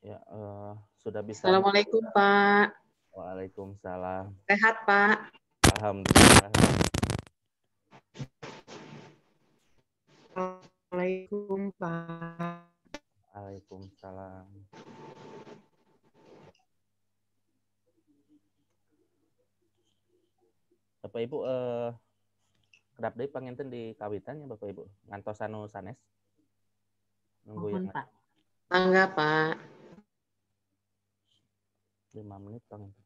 Ya, sudah bisa. Assalamualaikum, Pak. Waalaikumsalam. Sehat, Pak? Alhamdulillah. Assalamualaikum, Pak. Waalaikumsalam. Bapak Ibu, kedap deui panginten di kawitan ya Bapak Ibu. Ngantos anu sanes. Nunggu Mohon, yang Pak. Mangga, Pak. 5 menit panginten.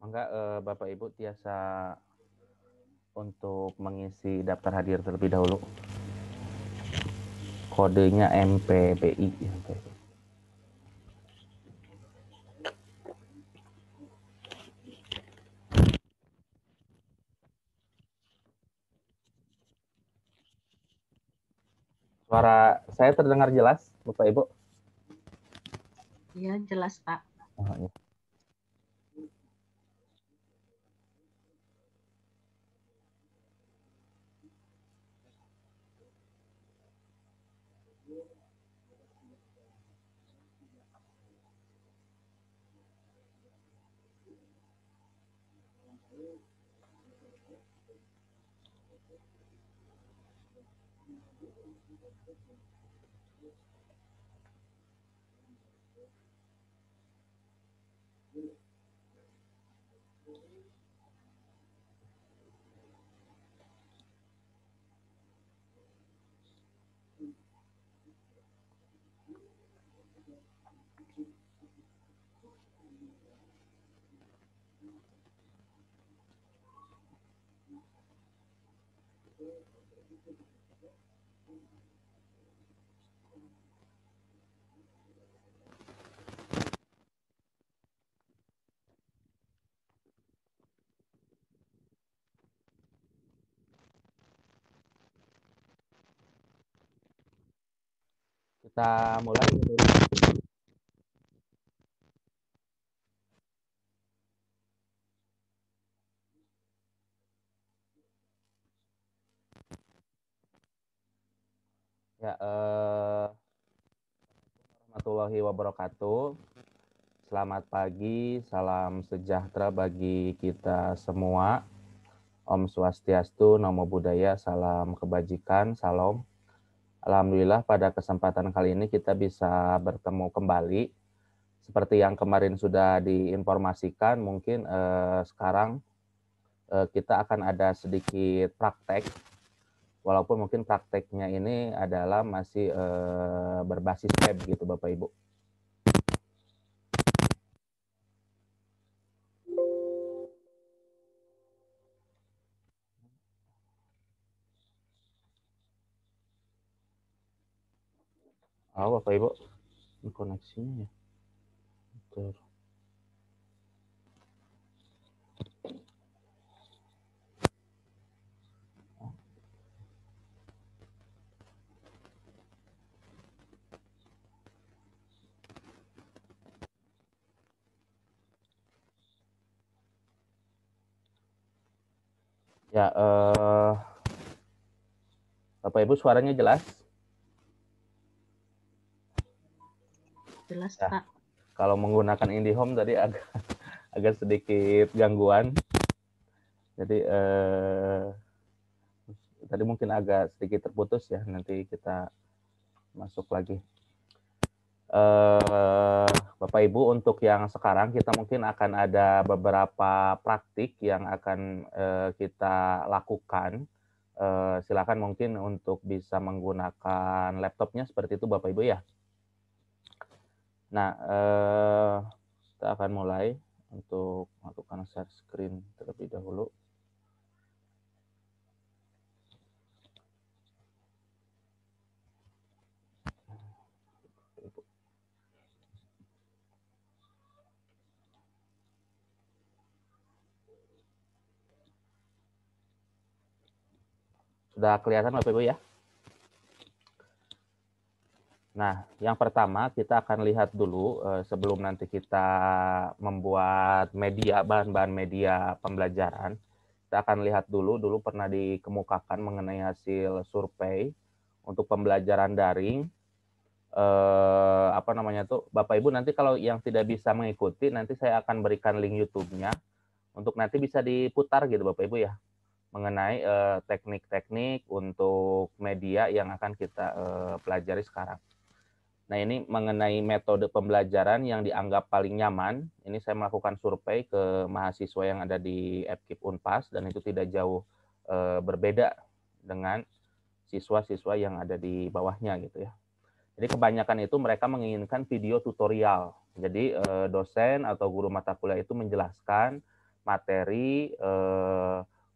Mangga Bapak Ibu tiasa untuk mengisi daftar hadir terlebih dahulu. Kodenya MPBI. Suara saya terdengar jelas, Bapak Ibu? Iya, jelas, Pak. Oh, ya. Kita mulai Bapak Ibu. Ya, warahmatullahi wabarakatuh. Selamat pagi, salam sejahtera bagi kita semua. Om Swastiastu, Namo Buddhaya, salam kebajikan, salam. Alhamdulillah pada kesempatan kali ini kita bisa bertemu kembali. Seperti yang kemarin sudah diinformasikan, mungkin sekarang kita akan ada sedikit praktek. Walaupun mungkin prakteknya ini adalah masih berbasis web gitu Bapak Ibu. Oh Bapak Ibu, ini koneksinya ya. Betul. Ya, Bapak Ibu suaranya jelas? Jelas, Ya, Pak. kalau menggunakan IndiHome tadi agak sedikit gangguan. Jadi tadi mungkin agak sedikit terputus ya. Nanti kita masuk lagi. Bapak Ibu, untuk yang sekarang kita mungkin akan ada beberapa praktik yang akan kita lakukan. Silakan mungkin untuk bisa menggunakan laptopnya seperti itu Bapak Ibu ya. Nah, kita akan mulai untuk melakukan share screen terlebih dahulu. Sudah kelihatan Bapak Ibu ya? Nah, yang pertama kita akan lihat dulu sebelum nanti kita membuat media, bahan-bahan media pembelajaran. Kita akan lihat dulu pernah dikemukakan mengenai hasil survei untuk pembelajaran daring. Apa namanya tuh, Bapak Ibu nanti kalau yang tidak bisa mengikuti, nanti saya akan berikan link YouTube-nya untuk nanti bisa diputar gitu Bapak Ibu ya, mengenai teknik-teknik untuk media yang akan kita pelajari sekarang. Nah, ini mengenai metode pembelajaran yang dianggap paling nyaman. Ini saya melakukan survei ke mahasiswa yang ada di FKIP Unpas, dan itu tidak jauh berbeda dengan siswa-siswa yang ada di bawahnya gitu ya. Jadi kebanyakan itu mereka menginginkan video tutorial. Jadi dosen atau guru mata kuliah itu menjelaskan materi,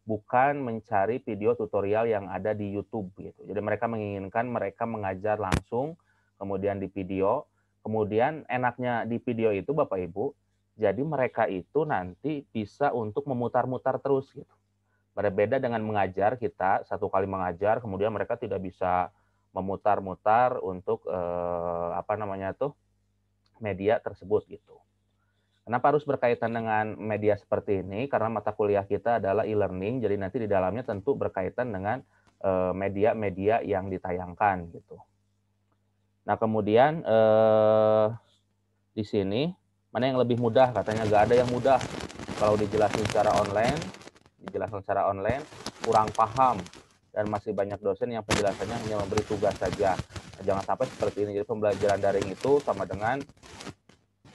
bukan mencari video tutorial yang ada di YouTube gitu. Jadi mereka menginginkan mereka mengajar langsung, kemudian di video. Kemudian enaknya di video itu Bapak Ibu, jadi mereka itu nanti bisa untuk memutar-mutar terus gitu. Berbeda dengan mengajar, kita satu kali mengajar, kemudian mereka tidak bisa memutar-mutar untuk apa namanya tuh, media tersebut gitu. Kenapa harus berkaitan dengan media seperti ini? Karena mata kuliah kita adalah e-learning, jadi nanti di dalamnya tentu berkaitan dengan media-media yang ditayangkan gitu. Nah, kemudian di sini mana yang lebih mudah? Katanya nggak ada yang mudah. Kalau dijelasin secara online kurang paham, dan masih banyak dosen yang penjelasannya hanya memberi tugas saja. Nah, jangan sampai seperti ini. Jadi pembelajaran daring itu sama dengan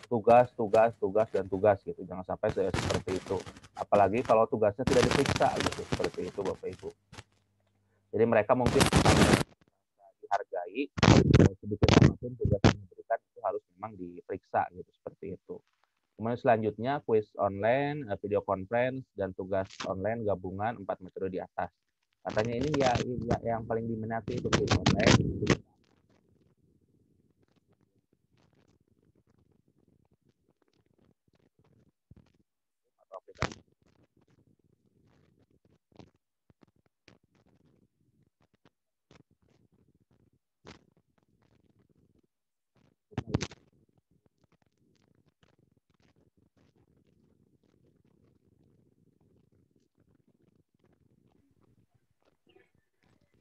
tugas gitu. Jangan sampai seperti itu. Apalagi kalau tugasnya tidak diperiksa gitu, seperti itu Bapak Ibu. Jadi mereka mungkin dihargai, sedikit apapun tugas yang diberikan itu harus memang diperiksa gitu, seperti itu. Kemudian selanjutnya kuis online, video conference, dan tugas online gabungan 4 metode di atas. Katanya ini ya yang paling diminati itu kuis online. Atau aplikasi.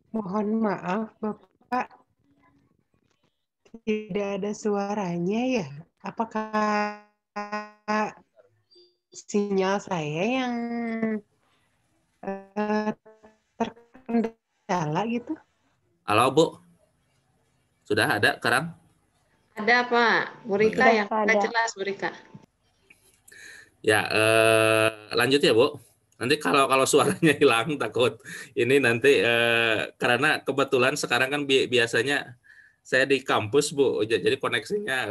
Mohon maaf, Bapak, tidak ada suaranya ya. Apakah sinyal saya yang terkendala gitu? Halo, Bu. Sudah ada sekarang? Ada Pak, Bu Rika Sudah yang nggak ada. jelas Bu Rika. Ya, lanjut ya, Bu. Nanti kalau suaranya hilang, takut ini nanti karena kebetulan sekarang kan biasanya saya di kampus, Bu. Jadi koneksinya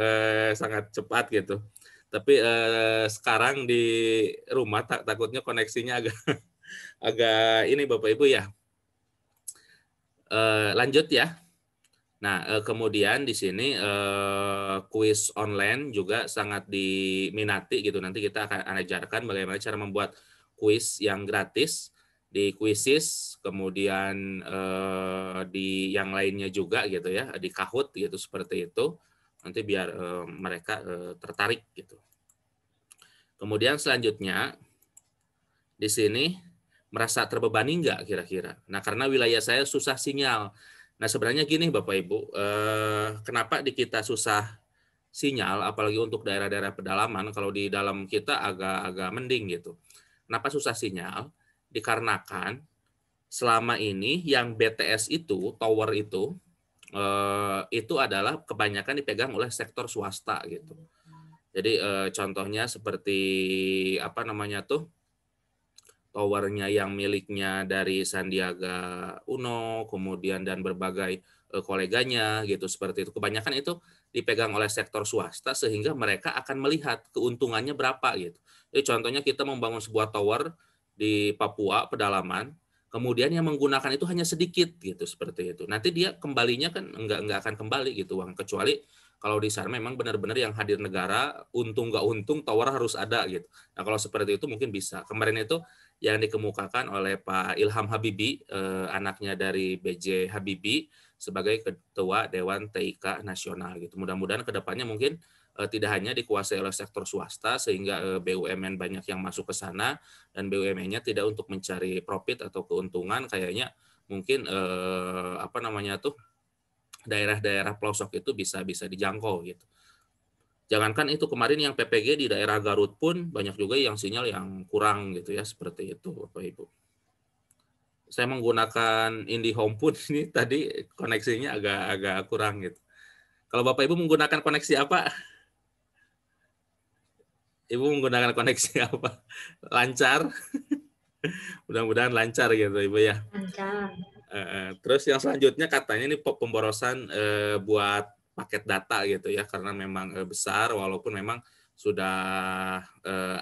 sangat cepat gitu. Tapi sekarang di rumah takutnya koneksinya agak agak ini Bapak Ibu ya. Lanjut ya. Nah, kemudian di sini kuis online juga sangat diminati gitu. Nanti kita akan ajarkan bagaimana cara membuat kuis yang gratis di Quizizz, kemudian di yang lainnya juga gitu ya, di Kahoot gitu seperti itu. Nanti biar mereka tertarik gitu. Kemudian selanjutnya di sini merasa terbebani nggak kira-kira? Nah, karena wilayah saya susah sinyal. Nah, sebenarnya gini Bapak Ibu, kenapa di kita susah sinyal, apalagi untuk daerah-daerah pedalaman, kalau di dalam kita agak mending gitu. Kenapa susah sinyal? Dikarenakan selama ini yang BTS itu, tower itu adalah kebanyakan dipegang oleh sektor swasta gitu. Jadi contohnya seperti apa namanya tuh, towernya yang miliknya dari Sandiaga Uno, kemudian dan berbagai koleganya gitu seperti itu. Kebanyakan itu dipegang oleh sektor swasta sehingga mereka akan melihat keuntungannya berapa gitu. Jadi contohnya kita membangun sebuah tower di Papua pedalaman, kemudian yang menggunakan itu hanya sedikit gitu seperti itu. Nanti dia kembalinya kan enggak akan kembali gitu uang, kecuali kalau di sana memang benar-benar yang hadir negara, untung nggak untung tower harus ada gitu. Nah kalau seperti itu mungkin bisa. Kemarin itu yang dikemukakan oleh Pak Ilham Habibie, anaknya dari B.J. Habibie, sebagai Ketua Dewan TIK Nasional gitu. Mudah-mudahan kedepannya mungkin tidak hanya dikuasai oleh sektor swasta sehingga BUMN banyak yang masuk ke sana dan BUMN-nya tidak untuk mencari profit atau keuntungan, kayaknya mungkin apa namanya tuh daerah-daerah pelosok itu bisa dijangkau gitu. Jangankan itu, kemarin yang PPG di daerah Garut pun banyak juga yang sinyal yang kurang gitu ya, seperti itu Bapak Ibu. Saya menggunakan IndiHome pun ini tadi koneksinya agak kurang gitu. Kalau Bapak Ibu menggunakan koneksi apa? Ibu menggunakan koneksi apa? Lancar? Mudah-mudahan lancar gitu Ibu ya. Lancar. Terus yang selanjutnya katanya ini pemborosan buat paket data gitu ya, karena memang besar walaupun memang sudah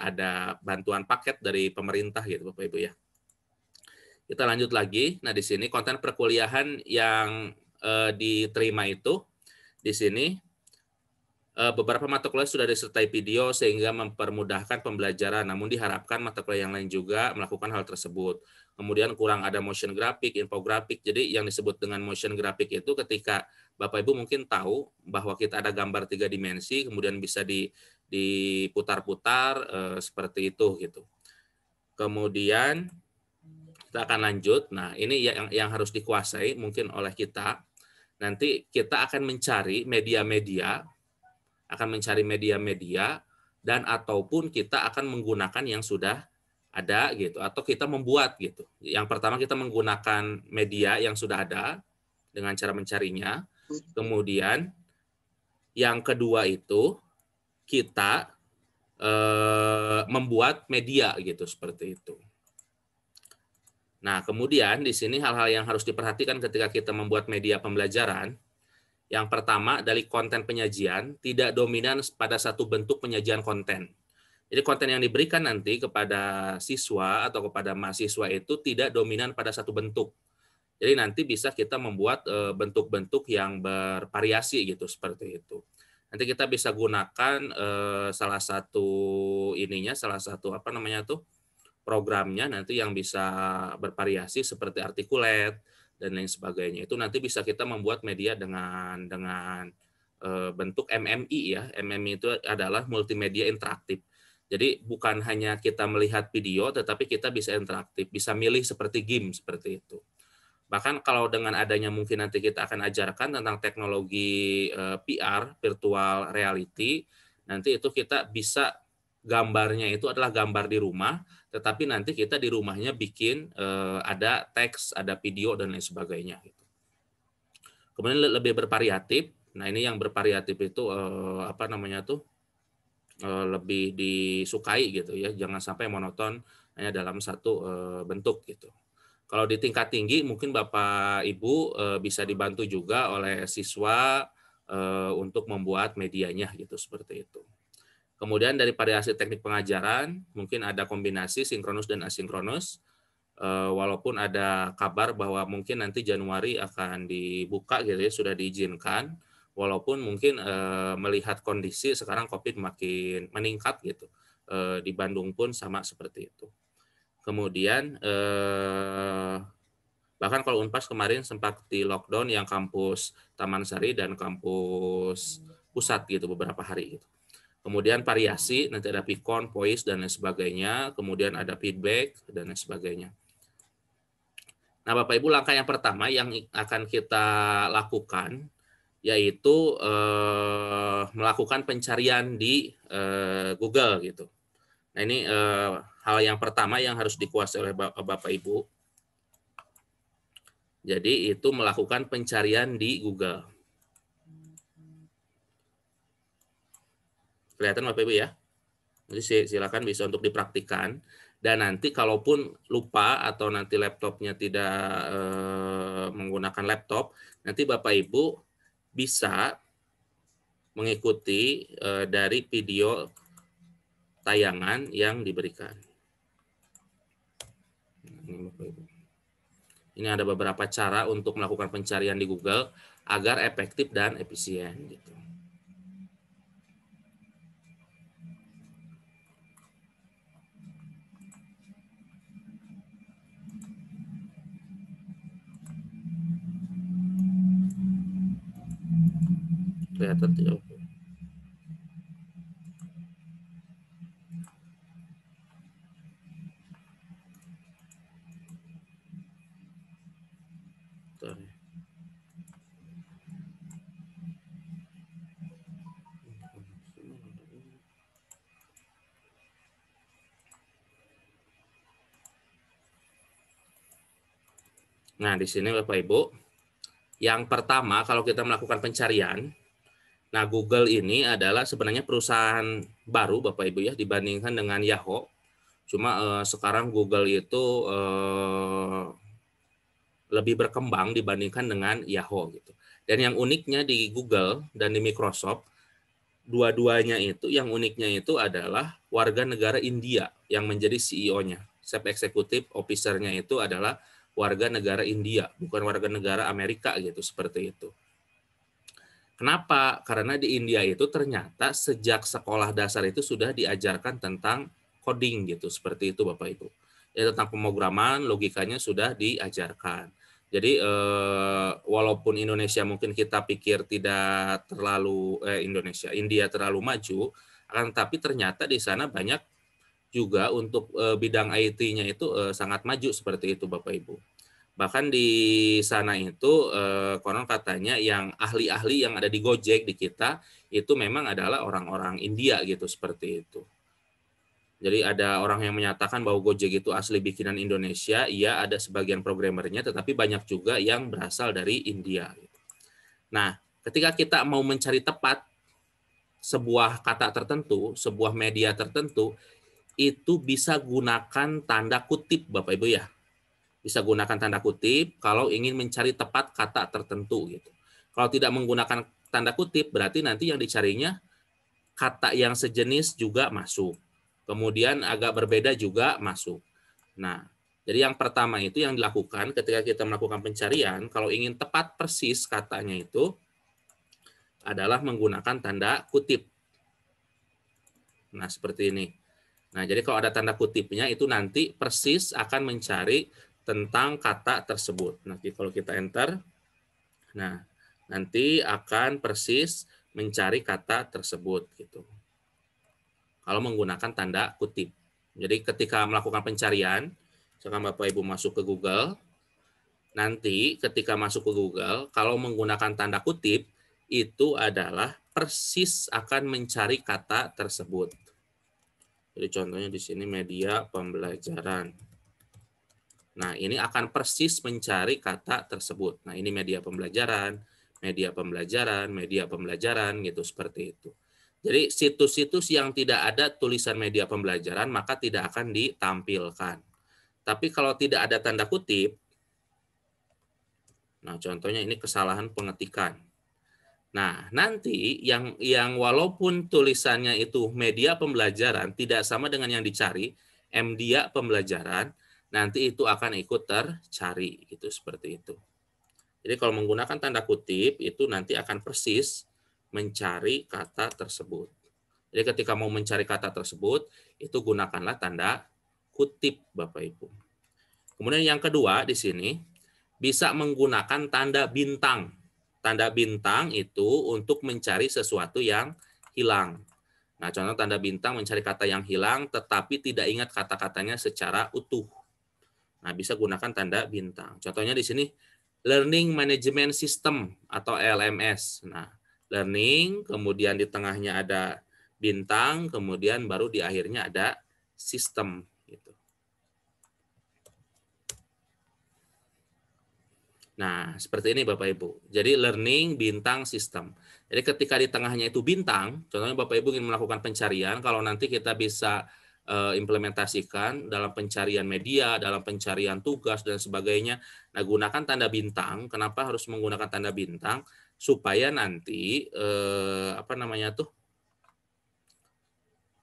ada bantuan paket dari pemerintah gitu Bapak Ibu ya. Kita lanjut lagi. Nah, di sini konten perkuliahan yang diterima itu di sini beberapa mata kuliah sudah disertai video sehingga mempermudahkan pembelajaran, namun diharapkan mata kuliah yang lain juga melakukan hal tersebut. Kemudian kurang ada motion grafik, infografik. Jadi yang disebut dengan motion grafik itu ketika Bapak Ibu mungkin tahu bahwa kita ada gambar 3 dimensi, kemudian bisa diputar-putar seperti itu gitu. Kemudian kita akan lanjut. Nah, ini yang harus dikuasai mungkin oleh kita. Nanti kita akan mencari media-media dan ataupun kita akan menggunakan yang sudah ada gitu, atau kita membuat gitu. Yang pertama kita menggunakan media yang sudah ada dengan cara mencarinya. Kemudian yang kedua itu kita membuat media gitu, seperti itu. Nah, kemudian di sini hal-hal yang harus diperhatikan ketika kita membuat media pembelajaran. Yang pertama, dari konten penyajian tidak dominan pada satu bentuk penyajian konten. Jadi konten yang diberikan nanti kepada siswa atau kepada mahasiswa itu tidak dominan pada satu bentuk. Jadi nanti bisa kita membuat bentuk-bentuk yang bervariasi gitu, seperti itu. Nanti kita bisa gunakan salah satu apa namanya tuh, programnya nanti yang bisa bervariasi seperti Articulate dan lain sebagainya. Itu nanti bisa kita membuat media dengan bentuk MMI ya. MMI itu adalah multimedia interaktif. Jadi bukan hanya kita melihat video, tetapi kita bisa interaktif, bisa milih seperti game seperti itu. Bahkan kalau dengan adanya mungkin nanti kita akan ajarkan tentang teknologi VR, virtual reality, nanti itu kita bisa gambarnya itu adalah gambar di rumah, tetapi nanti kita di rumahnya bikin ada teks, ada video dan lain sebagainya. Kemudian lebih bervariatif. Nah ini yang bervariatif itu apa namanya tuh lebih disukai gitu ya, jangan sampai monoton hanya dalam satu bentuk gitu. Kalau di tingkat tinggi mungkin Bapak Ibu bisa dibantu juga oleh siswa untuk membuat medianya gitu seperti itu. Kemudian dari variasi teknik pengajaran mungkin ada kombinasi sinkronus dan asinkronus. Walaupun ada kabar bahwa mungkin nanti Januari akan dibuka gitu ya, sudah diizinkan. Walaupun mungkin melihat kondisi sekarang COVID makin meningkat gitu. Di Bandung pun sama seperti itu. Kemudian bahkan kalau Unpas kemarin sempat di lockdown yang kampus Taman Sari dan kampus pusat gitu beberapa hari gitu. Kemudian variasi, nanti ada Pikon, Voice, dan lain sebagainya. Kemudian ada feedback, dan lain sebagainya. Nah, Bapak Ibu, langkah yang pertama yang akan kita lakukan, yaitu melakukan pencarian di Google gitu. Nah, ini hal yang pertama yang harus dikuasai oleh Bapak Ibu. Jadi itu melakukan pencarian di Google. Kelihatan Bapak Ibu ya? Jadi silakan bisa untuk dipraktikkan. Dan nanti kalaupun lupa atau nanti laptopnya tidak menggunakan laptop, nanti Bapak Ibu bisa mengikuti dari video tayangan yang diberikan. Ini ada beberapa cara untuk melakukan pencarian di Google agar efektif dan efisien. Gitu. Kelihatan tidak? Nah, di sini Bapak Ibu, yang pertama kalau kita melakukan pencarian, nah Google ini adalah sebenarnya perusahaan baru Bapak Ibu ya dibandingkan dengan Yahoo. Cuma sekarang Google itu lebih berkembang dibandingkan dengan Yahoo gitu. Dan yang uniknya di Google dan di Microsoft, dua-duanya itu yang uniknya itu adalah warga negara India yang menjadi CEO-nya. Chief Executive Officer-nya itu adalah warga negara India, bukan warga negara Amerika gitu, seperti itu. Kenapa? Karena di India itu ternyata sejak sekolah dasar itu sudah diajarkan tentang coding gitu, seperti itu Bapak Ibu. Ya, tentang pemrograman, logikanya sudah diajarkan. Jadi walaupun Indonesia mungkin kita pikir tidak terlalu India terlalu maju, akan tapi ternyata di sana banyak juga untuk bidang IT-nya itu sangat maju seperti itu Bapak Ibu. Bahkan di sana itu konon katanya yang ahli-ahli yang ada di Gojek di kita itu memang adalah orang-orang India gitu seperti itu. Jadi ada orang yang menyatakan bahwa Gojek itu asli bikinan Indonesia, iya ada sebagian programmernya, tetapi banyak juga yang berasal dari India. Nah, ketika kita mau mencari tepat sebuah kata tertentu, sebuah media tertentu, itu bisa gunakan tanda kutip Bapak Ibu ya. Bisa gunakan tanda kutip kalau ingin mencari tepat kata tertentu gitu. Kalau tidak menggunakan tanda kutip berarti nanti yang dicarinya kata yang sejenis juga masuk. Kemudian agak berbeda juga masuk. Nah, jadi yang pertama itu yang dilakukan ketika kita melakukan pencarian, kalau ingin tepat persis katanya itu adalah menggunakan tanda kutip. Nah, seperti ini. Nah, jadi kalau ada tanda kutipnya itu nanti persis akan mencari tentang kata tersebut. Nanti kalau kita enter, nah nanti akan persis mencari kata tersebut gitu. Kalau menggunakan tanda kutip. Jadi ketika melakukan pencarian, misalkan Bapak Ibu masuk ke Google, nanti ketika masuk ke Google, kalau menggunakan tanda kutip, itu adalah persis akan mencari kata tersebut. Jadi contohnya di sini media pembelajaran. Nah, ini akan persis mencari kata tersebut. Nah, ini media pembelajaran, media pembelajaran, media pembelajaran, gitu, seperti itu. Jadi, situs-situs yang tidak ada tulisan media pembelajaran, maka tidak akan ditampilkan. Tapi kalau tidak ada tanda kutip, nah, contohnya ini kesalahan pengetikan. Nah, nanti yang walaupun tulisannya itu media pembelajaran tidak sama dengan yang dicari, media pembelajaran, nanti itu akan ikut tercari gitu, seperti itu. Jadi kalau menggunakan tanda kutip itu nanti akan persis mencari kata tersebut. Jadi ketika mau mencari kata tersebut, itu gunakanlah tanda kutip, Bapak Ibu. Kemudian yang kedua di sini bisa menggunakan tanda bintang. Tanda bintang itu untuk mencari sesuatu yang hilang. Nah, contoh tanda bintang mencari kata yang hilang tetapi tidak ingat kata-katanya secara utuh. Nah, bisa gunakan tanda bintang. Contohnya di sini Learning Management System atau LMS. Nah, learning, kemudian di tengahnya ada bintang, kemudian baru di akhirnya ada sistem. Gitu. Nah, seperti ini Bapak Ibu. Jadi learning bintang sistem. Jadi ketika di tengahnya itu bintang, contohnya Bapak Ibu ingin melakukan pencarian, kalau nanti kita bisa implementasikan dalam pencarian media, dalam pencarian tugas dan sebagainya. Nah, gunakan tanda bintang. Kenapa harus menggunakan tanda bintang? Supaya nanti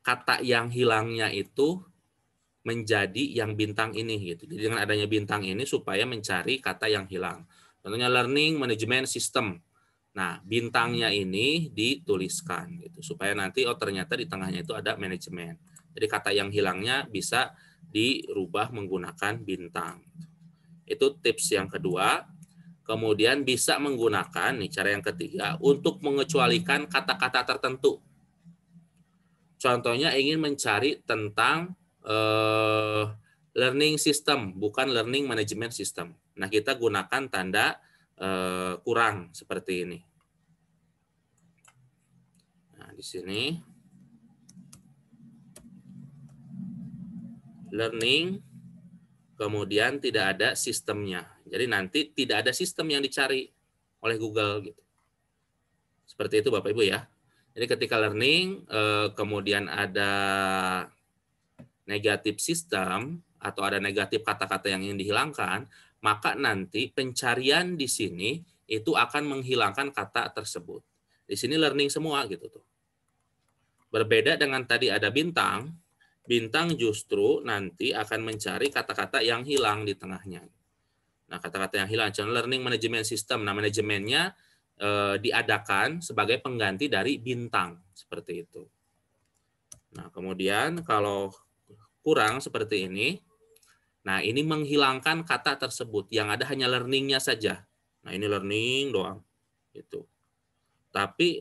kata yang hilangnya itu menjadi yang bintang ini gitu. Jadi dengan adanya bintang ini supaya mencari kata yang hilang. Contohnya learning management system. Nah, bintangnya ini dituliskan gitu supaya nanti ternyata di tengahnya itu ada manajemen. Jadi kata yang hilangnya bisa dirubah menggunakan bintang. Itu tips yang kedua. Kemudian bisa menggunakan nih cara yang ketiga untuk mengecualikan kata-kata tertentu. Contohnya ingin mencari tentang learning system, bukan learning management system. Nah, kita gunakan tanda kurang seperti ini. Nah, di sini learning, kemudian tidak ada sistemnya. Jadi nanti tidak ada sistem yang dicari oleh Google gitu. Seperti itu Bapak Ibu ya. Jadi ketika learning, kemudian ada negatif sistem atau ada negatif kata-kata yang ingin dihilangkan, maka nanti pencarian di sini itu akan menghilangkan kata tersebut. Di sini learning semua gitu tuh. Berbeda dengan tadi ada bintang, bintang justru nanti akan mencari kata-kata yang hilang di tengahnya. Nah, kata-kata yang hilang, contoh learning management system. Nah, manajemennya diadakan sebagai pengganti dari bintang seperti itu. Nah, kemudian kalau kurang seperti ini. Nah, ini menghilangkan kata tersebut. Yang ada hanya learning-nya saja. Nah, ini learning doang. Gitu. Tapi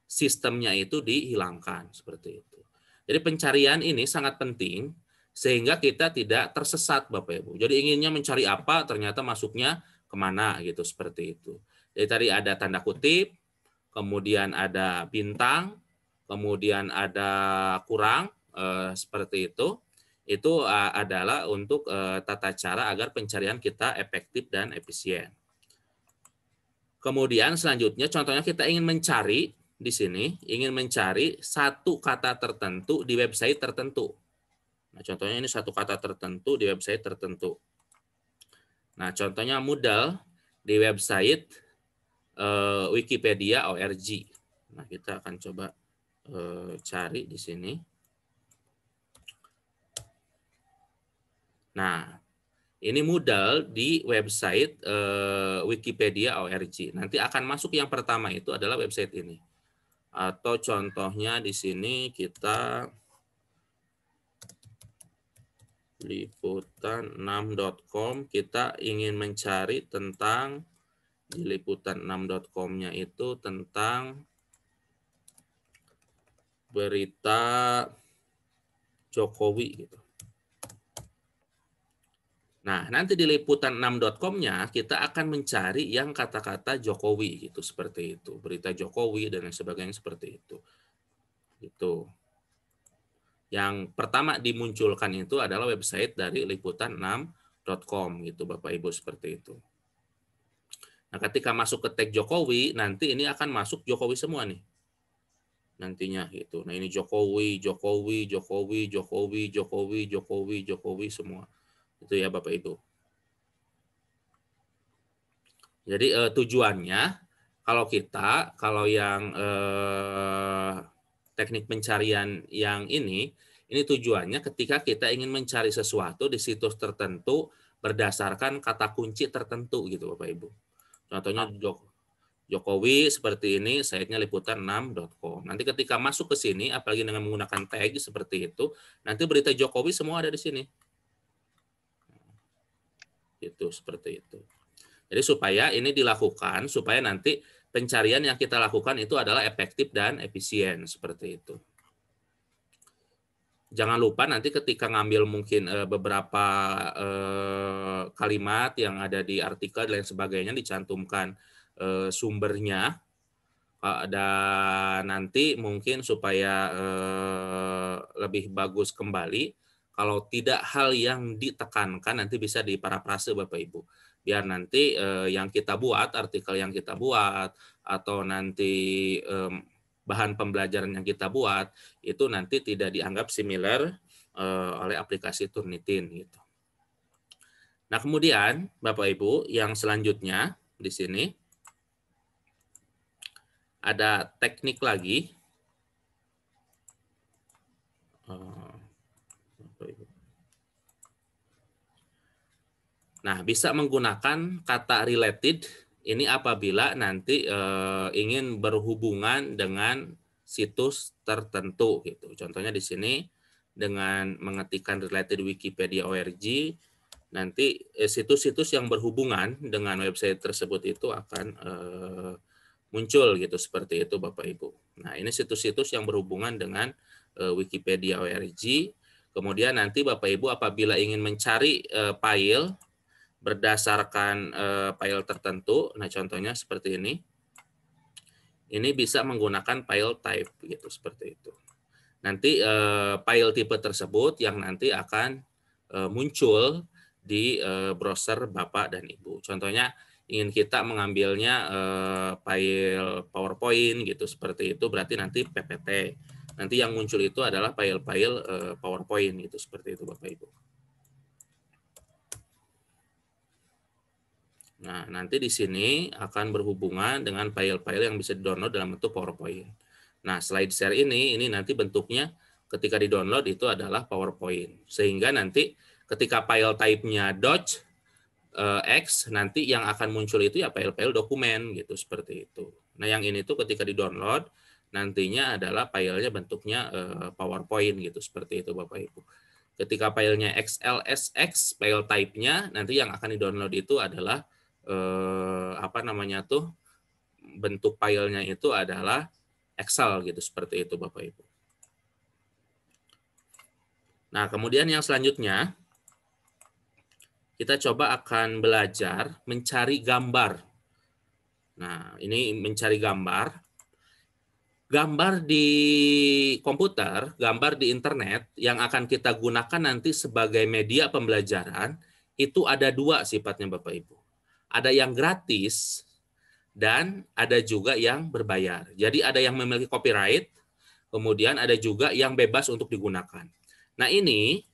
sistemnya itu dihilangkan. Seperti itu. Jadi pencarian ini sangat penting sehingga kita tidak tersesat, Bapak Ibu. Jadi inginnya mencari apa, ternyata masuknya kemana gitu. Seperti itu. Jadi tadi ada tanda kutip, kemudian ada bintang, kemudian ada kurang, seperti itu adalah untuk tata cara agar pencarian kita efektif dan efisien. Kemudian selanjutnya contohnya kita ingin mencari di sini, ingin mencari satu kata tertentu di website tertentu. Nah, contohnya ini satu kata tertentu di website tertentu. Nah, contohnya Moodle di website Wikipedia ORG. Nah, kita akan coba cari di sini. Nah, ini Moodle di website Wikipedia ORG. Nanti akan masuk yang pertama itu adalah website ini. Atau contohnya di sini kita liputan6.com, kita ingin mencari tentang di liputan6.com-nya itu tentang berita Jokowi gitu. Nah, nanti di liputan6.com-nya kita akan mencari yang kata-kata Jokowi gitu, seperti itu. Berita Jokowi dan lain sebagainya seperti itu. Gitu. Yang pertama dimunculkan itu adalah website dari liputan6.com gitu Bapak Ibu, seperti itu. Nah, ketika masuk ke tag Jokowi, nanti ini akan masuk Jokowi semua nih. Nantinya gitu. Nah, ini Jokowi, Jokowi, Jokowi, Jokowi, Jokowi, Jokowi, Jokowi semua. Itu ya Bapak Ibu. Jadi tujuannya kalau yang teknik pencarian yang ini tujuannya ketika kita ingin mencari sesuatu di situs tertentu berdasarkan kata kunci tertentu gitu Bapak Ibu. Contohnya Jokowi seperti ini, site-nya liputan6.com. Nanti ketika masuk ke sini, apalagi dengan menggunakan tag seperti itu, nanti berita Jokowi semua ada di sini. Itu seperti itu. Jadi supaya ini dilakukan, supaya nanti pencarian yang kita lakukan itu adalah efektif dan efisien, seperti itu. Jangan lupa nanti ketika ngambil mungkin beberapa kalimat yang ada di artikel dan lain sebagainya, dicantumkan sumbernya, dan nanti mungkin supaya lebih bagus kembali, kalau tidak hal yang ditekankan nanti bisa diparafrase Bapak Ibu. Biar nanti yang kita buat, artikel yang kita buat, atau nanti bahan pembelajaran yang kita buat, itu nanti tidak dianggap similar oleh aplikasi Turnitin. Gitu. Nah kemudian Bapak Ibu, yang selanjutnya di sini, ada teknik lagi. Nah, bisa menggunakan kata related ini apabila nanti ingin berhubungan dengan situs tertentu gitu. Contohnya di sini dengan mengetikkan related Wikipedia ORG, nanti situs-situs yang berhubungan dengan website tersebut itu akan muncul gitu, seperti itu Bapak Ibu. Nah, ini situs-situs yang berhubungan dengan Wikipedia ORG. Kemudian nanti Bapak Ibu apabila ingin mencari file berdasarkan file tertentu, nah contohnya seperti ini. Ini bisa menggunakan file type gitu, seperti itu. Nanti file tipe tersebut yang nanti akan muncul di browser Bapak dan Ibu. Contohnya ingin kita mengambilnya file PowerPoint gitu, seperti itu, berarti nanti PPT. Nanti yang muncul itu adalah file-file PowerPoint gitu, seperti itu Bapak Ibu. Nah, nanti di sini akan berhubungan dengan file-file yang bisa di-download dalam bentuk PowerPoint. Nah, slide share ini nanti bentuknya ketika di-download itu adalah PowerPoint. Sehingga nanti ketika file type-nya .x, nanti yang akan muncul itu ya file-file dokumen gitu, seperti itu. Nah, yang ini tuh ketika di-download nantinya adalah filenya bentuknya PowerPoint gitu, seperti itu Bapak Ibu. Ketika filenya XLSX, file type-nya nanti yang akan di-download itu adalah bentuk filenya itu adalah Excel gitu, seperti itu Bapak Ibu. Nah, kemudian yang selanjutnya kita coba akan belajar mencari gambar. Nah, ini mencari gambar. Gambar di komputer, gambar di internet yang akan kita gunakan nanti sebagai media pembelajaran itu ada dua sifatnya Bapak Ibu. Ada yang gratis dan ada juga yang berbayar. Jadi ada yang memiliki copyright, kemudian ada juga yang bebas untuk digunakan. Nah ini,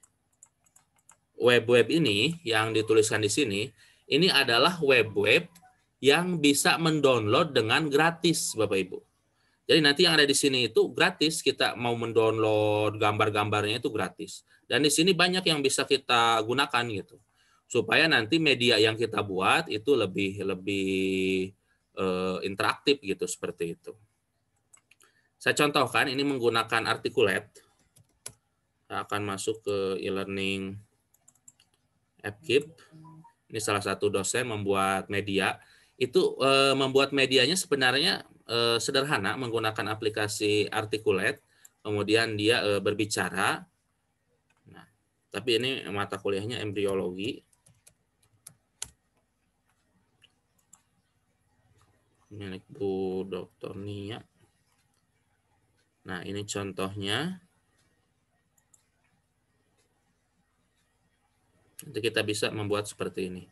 web-web ini yang dituliskan di sini, ini adalah web-web yang bisa mendownload dengan gratis Bapak Ibu. Jadi nanti yang ada di sini itu gratis, kita mau mendownload gambar-gambarnya itu gratis. Dan di sini banyak yang bisa kita gunakan gitu. Supaya nanti media yang kita buat itu lebih interaktif gitu, seperti itu. Saya contohkan ini menggunakan Articulate. Saya akan masuk ke e-learning AppKeep. Ini salah satu dosen membuat media. Itu membuat medianya sebenarnya sederhana menggunakan aplikasi Articulate. Kemudian dia berbicara. Nah, tapi ini mata kuliahnya embriologi. milik Bu Dr. Nia. Nah, ini contohnya. Nanti kita bisa membuat seperti ini.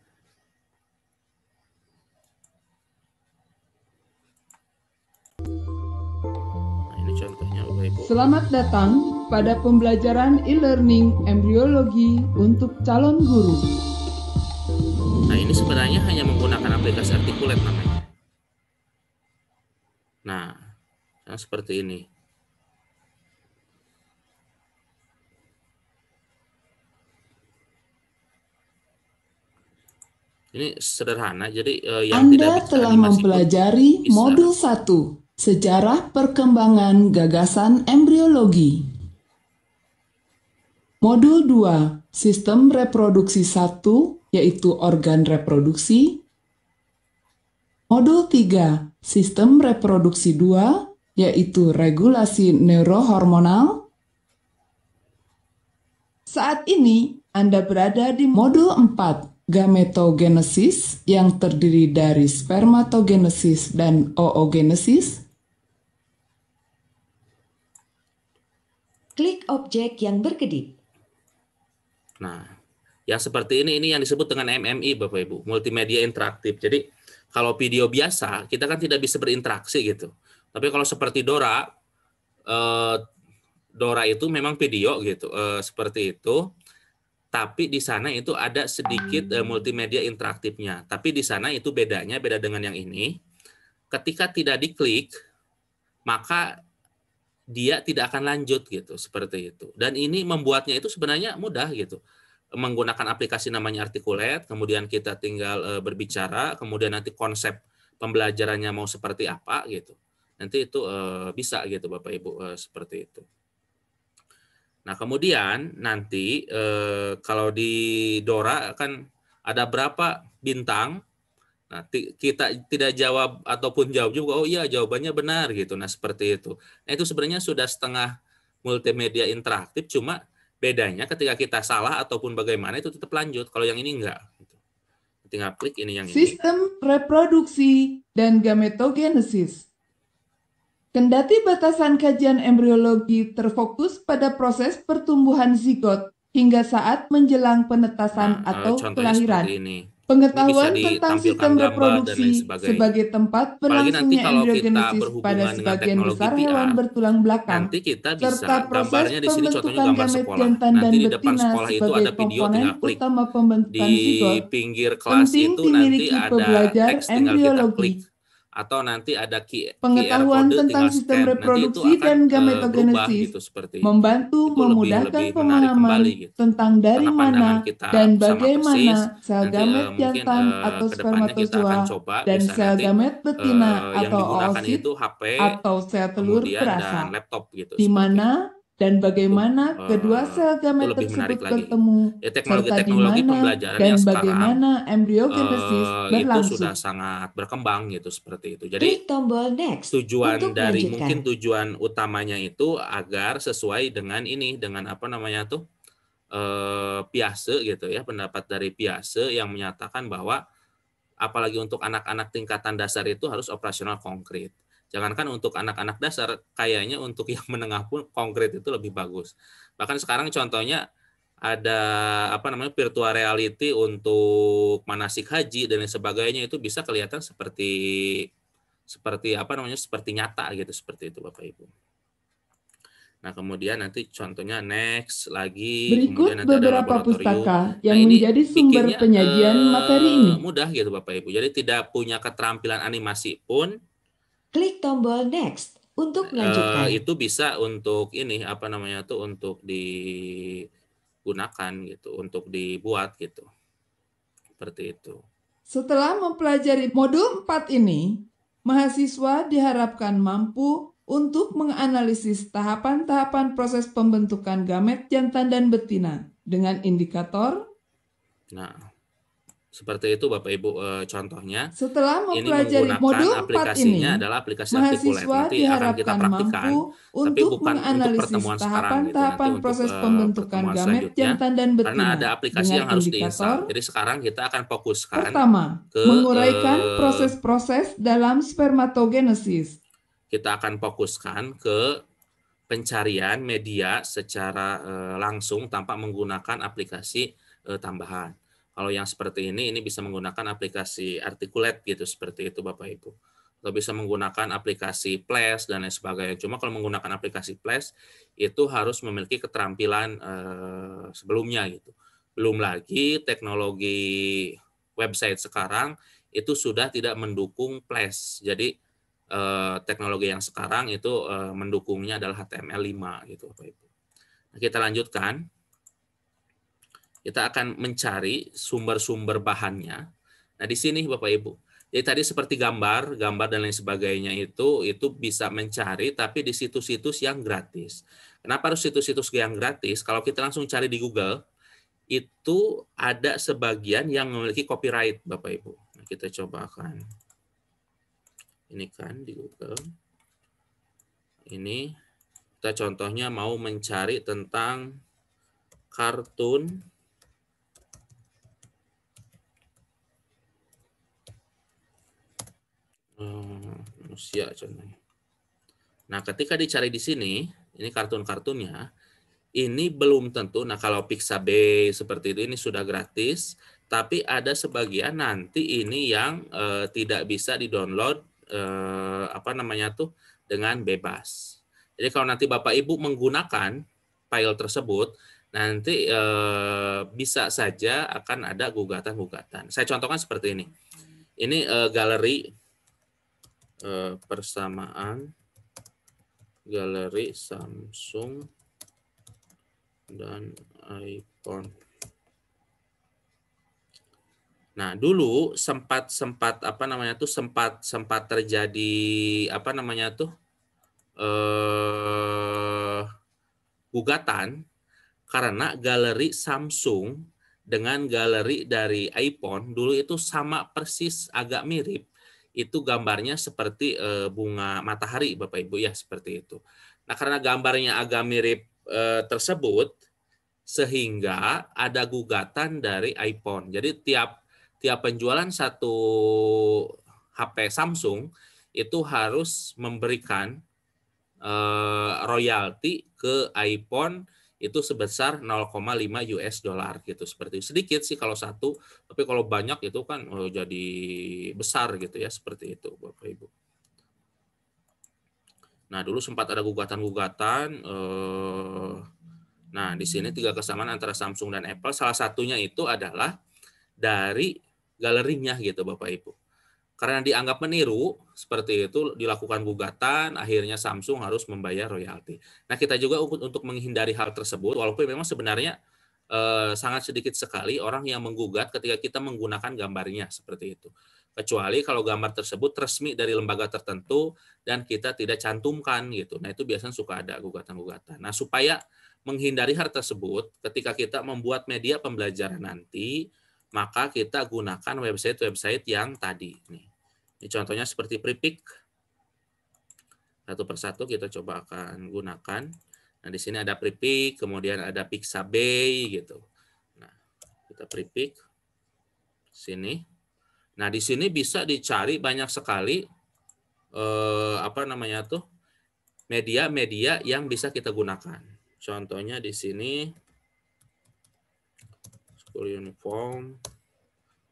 Nah, ini contohnya Bapak Ibu. Selamat datang pada pembelajaran e-learning embriologi untuk calon guru. Nah, ini sebenarnya hanya menggunakan aplikasi Articulate namanya. Nah, seperti ini. Ini sederhana, jadi yang tidak Anda bisa telah animasi pun mempelajari bisa. modul 1, Sejarah Perkembangan Gagasan Embriologi. Modul 2, Sistem Reproduksi 1, yaitu organ reproduksi. Modul 3, Sistem Reproduksi 2, yaitu regulasi neurohormonal. Saat ini, Anda berada di modul 4, Gametogenesis, yang terdiri dari spermatogenesis dan oogenesis. Klik objek yang berkedip. Nah, yang seperti ini yang disebut dengan MMI, Bapak Ibu, multimedia interaktif. Jadi, kalau video biasa, kita kan tidak bisa berinteraksi gitu. Tapi kalau seperti Dora itu memang video gitu, seperti itu. Tapi di sana itu ada sedikit multimedia interaktifnya. Tapi di sana itu beda dengan yang ini. Ketika tidak diklik, maka dia tidak akan lanjut gitu, seperti itu. Dan ini membuatnya itu sebenarnya mudah gitu. Menggunakan aplikasi namanya Articulate, kemudian kita tinggal berbicara, kemudian nanti konsep pembelajarannya mau seperti apa gitu. Nanti itu bisa gitu Bapak Ibu, seperti itu. Nah, kemudian nanti kalau di Dora kan ada berapa bintang. Nah, kita tidak jawab ataupun jawab juga, oh iya jawabannya benar gitu. Nah, seperti itu. Nah, itu sebenarnya sudah setengah multimedia interaktif, cuma bedanya ketika kita salah ataupun bagaimana itu tetap lanjut. Kalau yang ini enggak. Gitu. Tinggal klik ini yang ini. Sistem reproduksi dan gametogenesis. Kendati batasan kajian embriologi terfokus pada proses pertumbuhan zigot hingga saat menjelang penetasan atau contohnya kelahiran, seperti ini. pengetahuan Ini bisa tentang ditampilkan sistem gambar dan reproduksi lain sebagainya. sebagai tempat Apalagi nanti berlangsungnya kalau kita embriogenesis berhubungan pada dengan sebagian teknologi besar PR, hewan bertulang belakang, nanti kita bisa serta proses gambarnya di sini contohnya pembentukan gambar gamet sekolah. jantan dan Nanti di depan betina sekolah itu sebagai ada video, komponen tinggal klik. utama pembentukan Di zigot, pinggir kelas penting itu nanti dimiliki ada pembelajar teks, tinggal kita embriologi. klik. Atau nanti ada QR Pengetahuan code, tentang tinggal sistem scan. Nanti itu reproduksi akan dan berubah gametogenesis gitu, seperti itu. membantu Itu memudahkan lebih menarik pemahaman kembali gitu. tentang dari Karena pandangan mana kita dan sama persis. bagaimana sel Nanti gamet mungkin jantan atau ke depannya kita akan spermatozoa coba dan bisa sel nanti gamet betina yang atau digunakan oosit itu HP, atau sel telur kemudian dan perasa, laptop gitu. di Seperti itu. mana dan bagaimana Itu, kedua sel itu gamet lebih tersebut menarik lagi. bertemu, Ya, serta di teknologi-teknologi mana pembelajaran dan yang sekarang bagaimana embriogenesis itu sudah berlangsung. sangat berkembang gitu, seperti itu. Jadi Klik tombol next tujuan untuk dari melanjutkan. mungkin tujuan utamanya itu agar sesuai dengan ini, dengan apa namanya tuh Piase gitu ya, pendapat dari Piase yang menyatakan bahwa apalagi untuk anak-anak tingkatan dasar itu harus operasional konkret. Jangankan untuk anak-anak dasar, kayaknya untuk yang menengah pun konkret itu lebih bagus. Bahkan sekarang contohnya ada apa namanya virtual reality untuk manasik haji dan lain sebagainya, itu bisa kelihatan seperti apa namanya, seperti nyata gitu, seperti itu Bapak Ibu. Nah, kemudian nanti contohnya next lagi, Berikut kemudian nanti ada beberapa laboratorium. pustaka Nah, yang ini menjadi sumber bikinnya penyajian materi ini. mudah gitu Bapak Ibu. Jadi tidak punya keterampilan animasi pun Klik tombol next untuk melanjutkan. itu bisa untuk ini apa namanya tuh, untuk digunakan gitu, untuk dibuat gitu. Seperti itu. Setelah mempelajari modul 4 ini, mahasiswa diharapkan mampu untuk menganalisis tahapan-tahapan proses pembentukan gamet jantan dan betina dengan indikator Nah, Seperti itu Bapak Ibu contohnya. Setelah Ini mempelajari menggunakan modul 4 aplikasinya ini, adalah aplikasi Articulate. mahasiswa Nanti akan kita diharapkan praktikkan, mampu tapi untuk bukan untuk menganalisis pertemuan sekarang gitu. Nanti tahapan-tahapan untuk proses pembentukan pertemuan gamet selanjutnya, jantan dan karena ada betina aplikasi dengan yang harus indikator diinstal. Jadi sekarang kita akan fokuskan pertama, ke menguraikan proses-proses dalam spermatogenesis. kita akan fokuskan ke pencarian media secara langsung tanpa menggunakan aplikasi tambahan. Kalau yang seperti ini bisa menggunakan aplikasi Articulate gitu, seperti itu Bapak Ibu. Atau bisa menggunakan aplikasi Flash dan lain sebagainya. Cuma kalau menggunakan aplikasi Flash itu harus memiliki keterampilan sebelumnya gitu. Belum lagi teknologi website sekarang itu sudah tidak mendukung Flash. Jadi teknologi yang sekarang itu mendukungnya adalah HTML5 gitu Bapak Ibu. Nah, kita lanjutkan. Kita akan mencari sumber-sumber bahannya. Nah, di sini Bapak Ibu. Jadi tadi seperti gambar dan lain sebagainya itu bisa mencari tapi di situs-situs yang gratis. Kenapa harus situs-situs yang gratis? Kalau kita langsung cari di Google, itu ada sebagian yang memiliki copyright Bapak Ibu. Nah, kita coba akan ini kan di Google. Ini kita contohnya mau mencari tentang kartun manusia contohnya. Nah, ketika dicari di sini, ini kartun-kartunnya, ini belum tentu. Nah, kalau Pixabay seperti itu ini sudah gratis, tapi ada sebagian nanti ini yang tidak bisa di-download dengan bebas. Jadi kalau nanti Bapak Ibu menggunakan file tersebut, nanti bisa saja akan ada gugatan-gugatan. Saya contohkan seperti ini. Ini galeri persamaan galeri Samsung dan iPhone. Nah, dulu sempat terjadi gugatan karena galeri Samsung dengan galeri dari iPhone dulu itu sama persis, agak mirip. Itu gambarnya seperti bunga matahari Bapak Ibu ya, seperti itu. Nah, karena gambarnya agak mirip tersebut sehingga ada gugatan dari iPhone. Jadi tiap penjualan satu HP Samsung itu harus memberikan royalti ke iPhone itu sebesar 0,5 US dollar gitu, seperti itu. Sedikit sih kalau satu, tapi kalau banyak itu kan jadi besar gitu ya, seperti itu Bapak Ibu. Nah, dulu sempat ada gugatan-gugatan. Nah, di sini 3 kesamaan antara Samsung dan Apple, salah satunya itu adalah dari galerinya gitu Bapak Ibu. Karena dianggap meniru, seperti itu dilakukan gugatan, akhirnya Samsung harus membayar royalti. Nah, kita juga untuk menghindari hal tersebut, walaupun memang sebenarnya sangat sedikit sekali orang yang menggugat ketika kita menggunakan gambarnya, seperti itu. Kecuali kalau gambar tersebut resmi dari lembaga tertentu dan kita tidak cantumkan gitu. Nah, itu biasanya suka ada gugatan-gugatan. Nah, supaya menghindari hal tersebut, ketika kita membuat media pembelajaran nanti, maka kita gunakan website-website yang tadi. Ini contohnya seperti Prepik. Satu persatu kita coba akan gunakan. Nah, di sini ada Prepik, kemudian ada Pixabay gitu. Nah, kita Prepik sini. Nah, di sini bisa dicari banyak sekali media-media yang bisa kita gunakan. Contohnya di sini school uniform,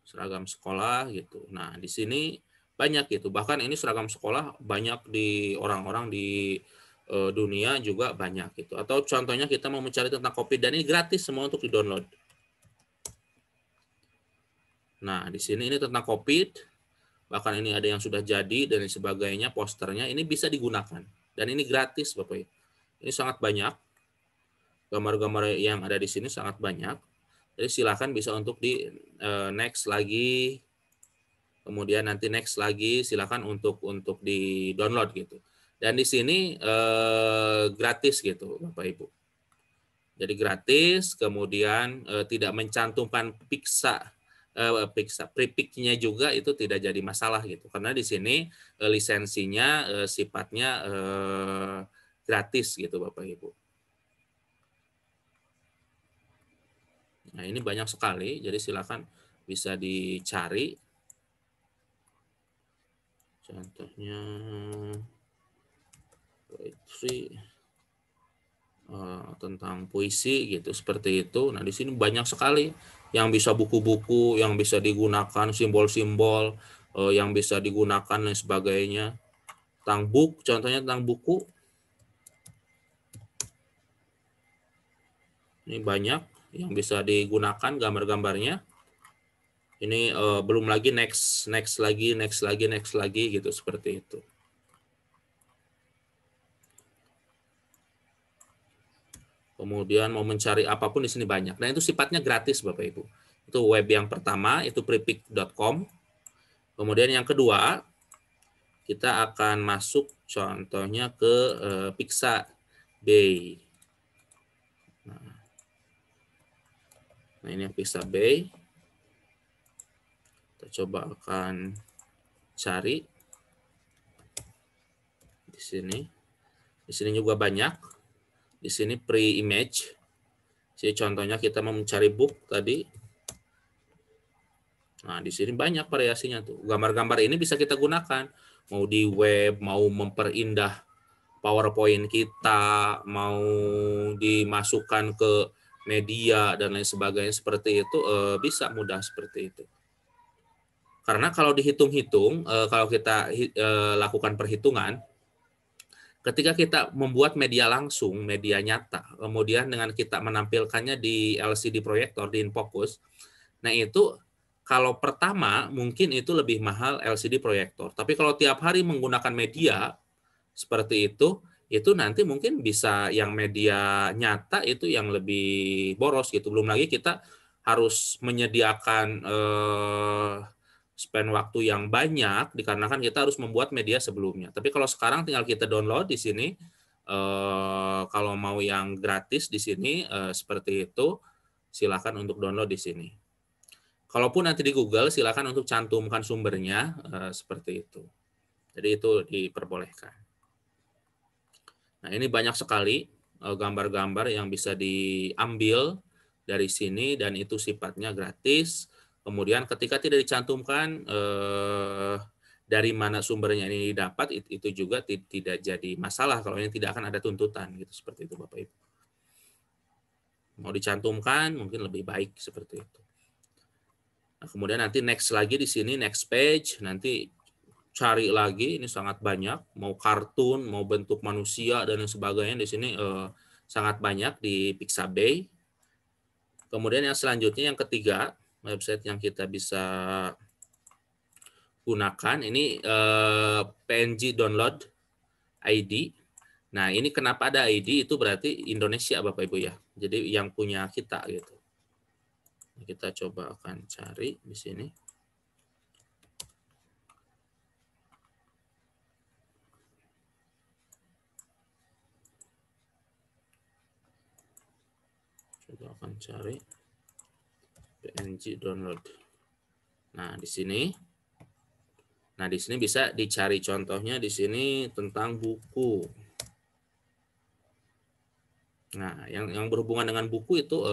seragam sekolah gitu. Nah, di sini banyak gitu. Bahkan ini seragam sekolah banyak di orang-orang di dunia juga banyak gitu. Atau contohnya kita mau mencari tentang COVID dan ini gratis semua untuk di-download. Nah, di sini ini tentang COVID. Bahkan ini ada yang sudah jadi dan sebagainya, posternya ini bisa digunakan. Dan ini gratis Bapak Ibu. Ini sangat banyak. Gambar-gambar yang ada di sini sangat banyak. Jadi silakan bisa untuk di next lagi, kemudian nanti next lagi, silakan untuk di download gitu. Dan di sini gratis gitu Bapak Ibu. Jadi gratis, kemudian tidak mencantumkan prepiknya juga itu tidak jadi masalah gitu. Karena di sini lisensinya sifatnya gratis gitu Bapak Ibu. Nah, ini banyak sekali, jadi silakan bisa dicari. Contohnya poetry, tentang puisi gitu, seperti itu. Nah, di sini banyak sekali yang bisa buku-buku, yang bisa digunakan simbol-simbol, yang bisa digunakan dan sebagainya. Tentang book, contohnya tentang buku. Ini banyak yang bisa digunakan gambar-gambarnya. Ini belum lagi next lagi gitu, seperti itu. Kemudian mau mencari apapun di sini banyak. Nah, itu sifatnya gratis Bapak Ibu. Itu web yang pertama, itu prepik.com. Kemudian yang kedua, kita akan masuk contohnya ke Pixabay. Nah, ini yang Pixabay. Kita coba akan cari di sini. Di sini juga banyak. Di sini pre-image. Jadi contohnya kita mau mencari book tadi. Nah, di sini banyak variasinya tuh. Gambar-gambar ini bisa kita gunakan. Mau di web, mau memperindah PowerPoint kita, mau dimasukkan ke media dan lain sebagainya seperti itu, bisa mudah seperti itu. Karena kalau dihitung-hitung, kalau kita lakukan perhitungan, ketika kita membuat media langsung, media nyata, kemudian dengan kita menampilkannya di LCD proyektor, di InFocus, nah itu kalau pertama mungkin itu lebih mahal LCD proyektor. Tapi kalau tiap hari menggunakan media seperti itu nanti mungkin bisa yang media nyata itu yang lebih boros gitu. Belum lagi kita harus menyediakan spend waktu yang banyak dikarenakan kita harus membuat media sebelumnya. Tapi kalau sekarang tinggal kita download di sini, kalau mau yang gratis di sini seperti itu, silakan untuk download di sini. Kalaupun nanti di Google, silakan untuk cantumkan sumbernya seperti itu. Jadi itu diperbolehkan. Nah, ini banyak sekali gambar-gambar yang bisa diambil dari sini dan itu sifatnya gratis. Kemudian ketika tidak dicantumkan dari mana sumbernya ini didapat, itu juga tidak jadi masalah kalau ini tidak akan ada tuntutan gitu, seperti itu Bapak Ibu. Mau dicantumkan mungkin lebih baik seperti itu. Nah, kemudian nanti next lagi di sini, next page, nanti cari lagi, ini sangat banyak, mau kartun, mau bentuk manusia dan lain sebagainya di sini sangat banyak di Pixabay. Kemudian yang selanjutnya yang ketiga, website yang kita bisa gunakan ini PNG download ID. Nah, ini kenapa ada ID itu berarti Indonesia Bapak Ibu ya. Jadi yang punya kita gitu. Kita coba akan cari di sini. Coba akan cari PNG download. Nah, di sini. Nah, di sini bisa dicari contohnya di sini tentang buku. Nah, yang berhubungan dengan buku itu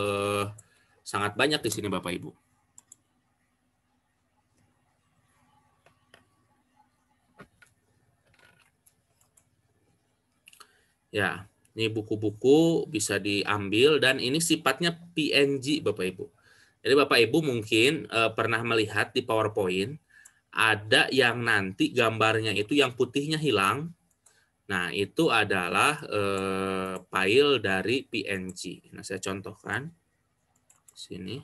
sangat banyak di sini Bapak Ibu. Ya, ini buku-buku bisa diambil dan ini sifatnya PNG Bapak Ibu. Jadi Bapak Ibu mungkin pernah melihat di PowerPoint ada yang nanti gambarnya itu yang putihnya hilang. Nah, itu adalah file dari PNG. Nah, saya contohkan di sini.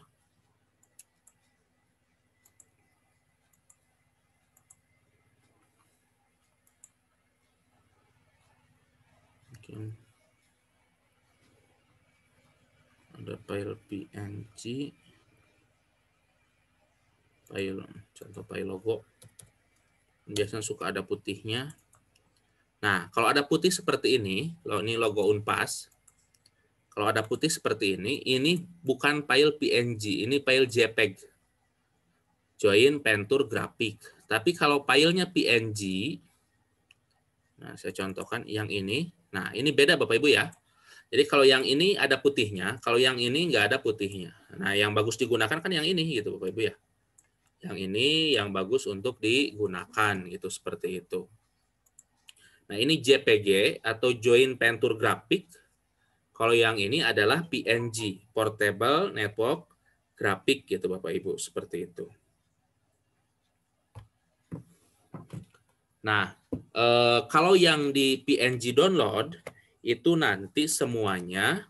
Mungkin ada file PNG. Contoh file logo. Biasanya suka ada putihnya. Nah, kalau ada putih seperti ini, kalau ini logo Unpas, kalau ada putih seperti ini bukan file PNG, ini file JPEG. join pentur grafik. Tapi kalau filenya PNG, nah saya contohkan yang ini. Nah ini beda Bapak Ibu ya. Jadi kalau yang ini ada putihnya, kalau yang ini nggak ada putihnya. Nah yang bagus digunakan kan yang ini gitu Bapak Ibu ya. Yang ini yang bagus untuk digunakan gitu, seperti itu. Nah ini JPG atau join pentur grafik. Kalau yang ini adalah PNG, Portable Network Graphic gitu Bapak Ibu, seperti itu. Nah, kalau yang di PNG download, itu nanti semuanya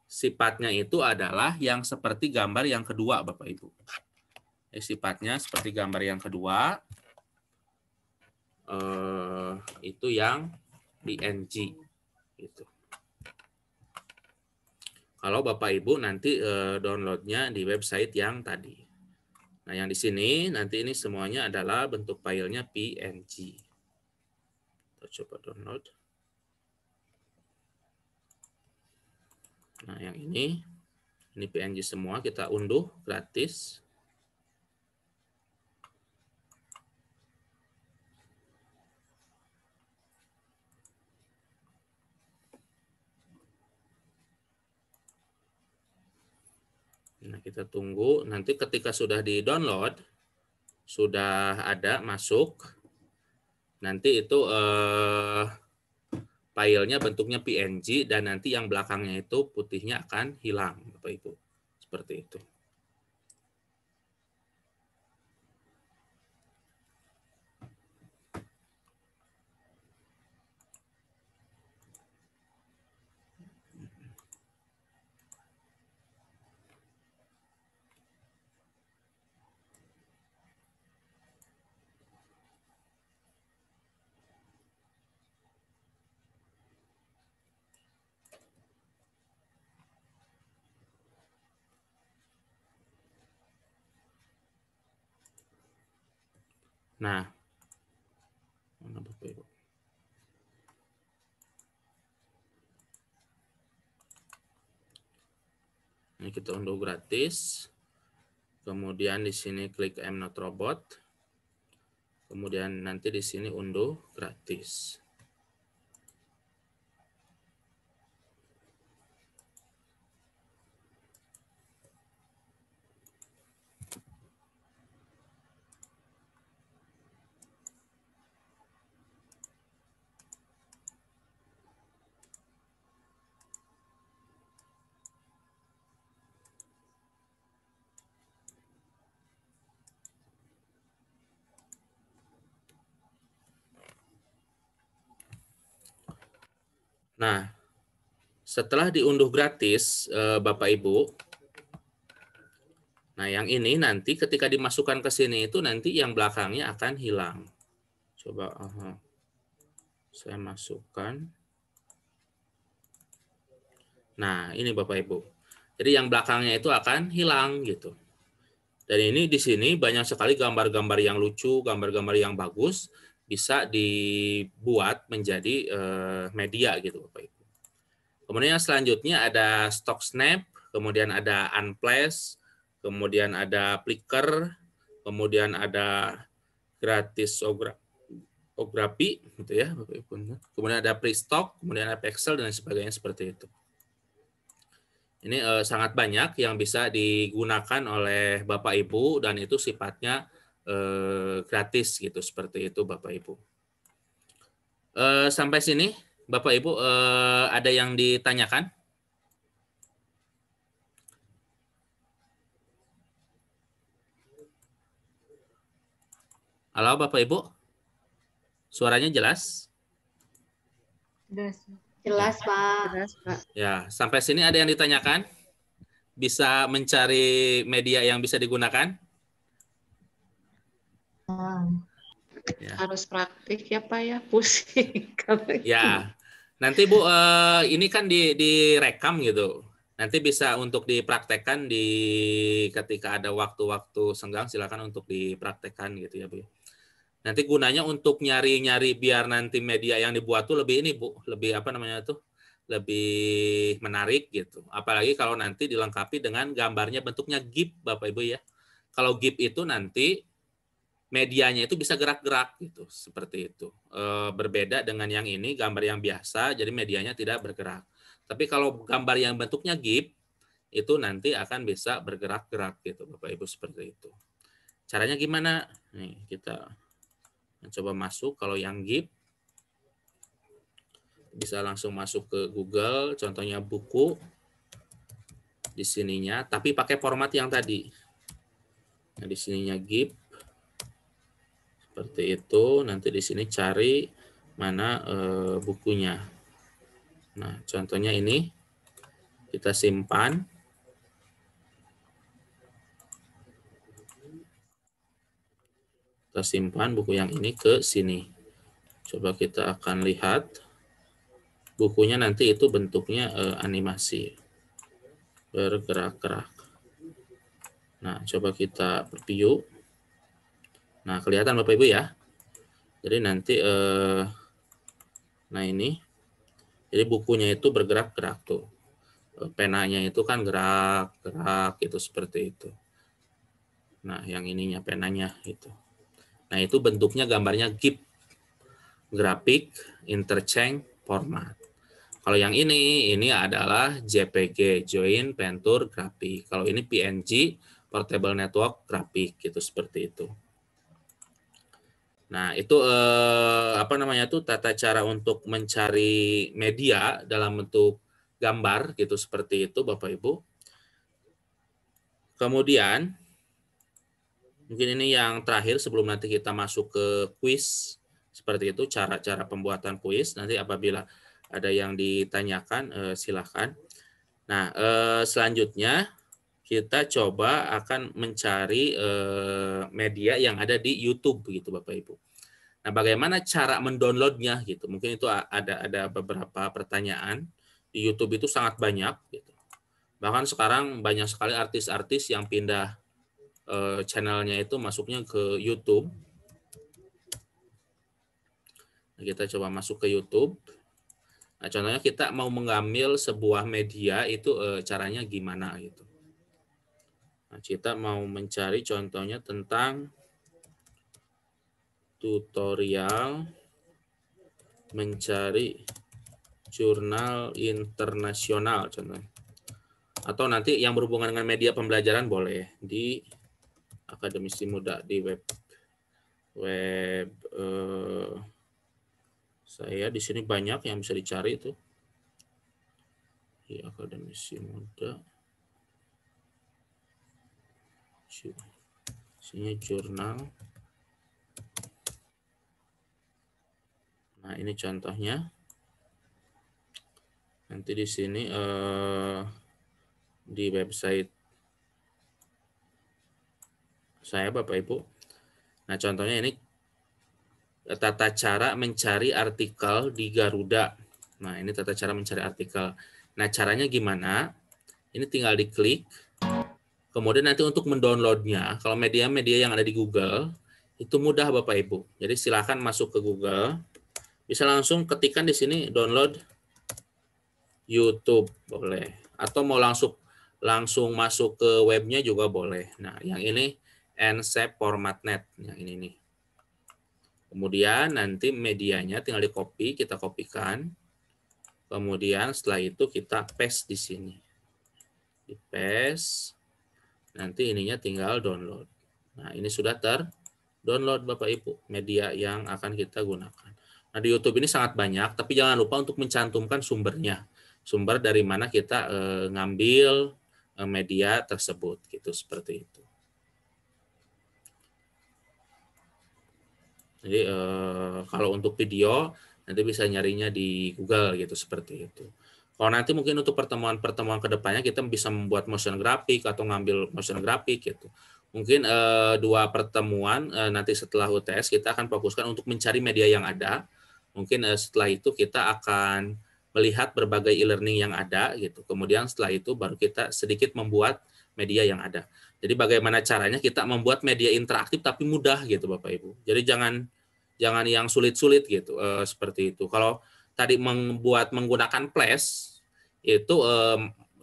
sifatnya itu adalah yang seperti gambar yang kedua Bapak Ibu. Sifatnya seperti gambar yang kedua, itu yang PNG. Gitu. Kalau Bapak Ibu nanti downloadnya di website yang tadi. Nah, yang di sini nanti ini semuanya adalah bentuk filenya PNG. Kita coba download. Nah, yang ini PNG semua, kita unduh gratis. Nah, kita tunggu nanti ketika sudah di-download, sudah ada masuk, nanti itu filenya bentuknya PNG dan nanti yang belakangnya itu putihnya akan hilang, Bapak Ibu. Seperti itu. Nah, mana Bapak Ibu? Ini kita unduh gratis. Kemudian di sini klik I'm not robot. Kemudian nanti di sini unduh gratis. Nah, setelah diunduh gratis, Bapak Ibu, nah yang ini nanti ketika dimasukkan ke sini itu nanti yang belakangnya akan hilang. Coba, saya masukkan. Nah, ini Bapak Ibu. Jadi yang belakangnya itu akan hilang gitu. Dan ini di sini banyak sekali gambar-gambar yang lucu, gambar-gambar yang bagus, bisa dibuat menjadi media gitu Bapak Ibu. Kemudian selanjutnya ada stock snap, kemudian ada unplace, kemudian ada flicker, kemudian ada gratisografi gitu ya Bapak Ibu. Kemudian ada pre-stock, kemudian ada pixel dan sebagainya seperti itu. Ini sangat banyak yang bisa digunakan oleh Bapak Ibu dan itu sifatnya gratis gitu, seperti itu Bapak Ibu. Sampai sini Bapak Ibu ada yang ditanyakan? Halo Bapak Ibu, suaranya jelas? Jelas, Pak. Jelas, Pak. Ya, sampai sini ada yang ditanyakan? Bisa mencari media yang bisa digunakan? Ya. Harus praktik ya, Pak ya. Pusing. Ya, nanti Bu, ini kan direkam gitu. Nanti bisa untuk dipraktekkan ketika ada waktu-waktu senggang, silakan untuk dipraktekkan gitu ya Bu. Nanti gunanya untuk nyari-nyari biar nanti media yang dibuat tuh lebih ini Bu, lebih apa namanya tuh, lebih menarik gitu. Apalagi kalau nanti dilengkapi dengan gambarnya bentuknya GIF Bapak Ibu ya. kalau GIF itu nanti medianya itu bisa gerak-gerak gitu, seperti itu. Berbeda dengan yang ini, gambar yang biasa, jadi medianya tidak bergerak. Tapi kalau gambar yang bentuknya GIF, itu nanti akan bisa bergerak-gerak gitu, Bapak Ibu, seperti itu. Caranya gimana? Nih, kita mencoba masuk. Kalau yang GIF, bisa langsung masuk ke Google, contohnya buku, di sininya, tapi pakai format yang tadi. Nah, di sininya GIF, seperti itu. Nanti di sini cari mana bukunya. Nah, contohnya ini, kita simpan. Kita simpan buku yang ini ke sini. Coba kita akan lihat. Bukunya nanti itu bentuknya animasi. Bergerak-gerak. Nah, coba kita view. Nah, kelihatan Bapak Ibu ya. Jadi nanti, nah ini. Jadi bukunya itu bergerak-gerak tuh. Penanya itu kan gerak-gerak gitu, seperti itu. Nah, yang ininya penanya itu. Nah, itu bentuknya gambarnya GIF. Graphic Interchange Format. Kalau yang ini adalah JPG, Joint Venture Graphic. Kalau ini PNG, Portable Network Graphic, gitu, seperti itu. Nah, itu apa namanya tuh, tata cara untuk mencari media dalam bentuk gambar, gitu, seperti itu, Bapak Ibu. Kemudian, mungkin ini yang terakhir sebelum nanti kita masuk ke kuis, seperti itu, cara-cara pembuatan kuis. Nanti apabila ada yang ditanyakan, silakan. Nah, selanjutnya kita coba akan mencari media yang ada di YouTube, gitu, Bapak Ibu. Nah, bagaimana cara mendownloadnya, gitu? Mungkin itu ada beberapa pertanyaan. Di YouTube itu sangat banyak, gitu. Bahkan sekarang banyak sekali artis-artis yang pindah channelnya itu masuknya ke YouTube. Nah, kita coba masuk ke YouTube. Nah, contohnya kita mau mengambil sebuah media itu caranya gimana gitu. Nah, kita mau mencari contohnya tentang tutorial mencari jurnal internasional contohnya. Atau nanti yang berhubungan dengan media pembelajaran boleh di Akademisi Muda di web saya di sini banyak yang bisa dicari itu di Akademisi Muda. Sini jurnal. Nah, ini contohnya. Nanti di sini di website saya, Bapak Ibu. Nah, contohnya ini tata cara mencari artikel di Garuda. Nah, ini tata cara mencari artikel. Nah, caranya gimana? Ini tinggal diklik. Kemudian nanti untuk mendownloadnya, kalau media-media yang ada di Google, itu mudah Bapak Ibu. Jadi silakan masuk ke Google. Bisa langsung ketikkan di sini download YouTube, boleh. Atau mau langsung masuk ke webnya juga boleh. Nah, yang ini NSAP Format.net. Yang ini nih. Kemudian nanti medianya tinggal di-copy, kita kopikan. Kemudian setelah itu kita paste di sini. Di-paste. Nanti ininya tinggal download. Nah, ini sudah ter-download Bapak Ibu, media yang akan kita gunakan. Nah, di YouTube ini sangat banyak, tapi jangan lupa untuk mencantumkan sumbernya. Sumber dari mana kita ngambil media tersebut, gitu, seperti itu. Jadi kalau untuk video nanti bisa nyarinya di Google gitu, seperti itu. Kalau nanti mungkin untuk pertemuan-pertemuan kedepannya kita bisa membuat motion grafik atau ngambil motion grafik gitu. Mungkin 2 pertemuan nanti setelah UTS kita akan fokuskan untuk mencari media yang ada. Mungkin setelah itu kita akan melihat berbagai e-learning yang ada gitu. Kemudian setelah itu baru kita sedikit membuat media yang ada. Jadi bagaimana caranya kita membuat media interaktif tapi mudah gitu Bapak Ibu. Jadi jangan yang sulit-sulit gitu, seperti itu. Kalau tadi menggunakan Flash itu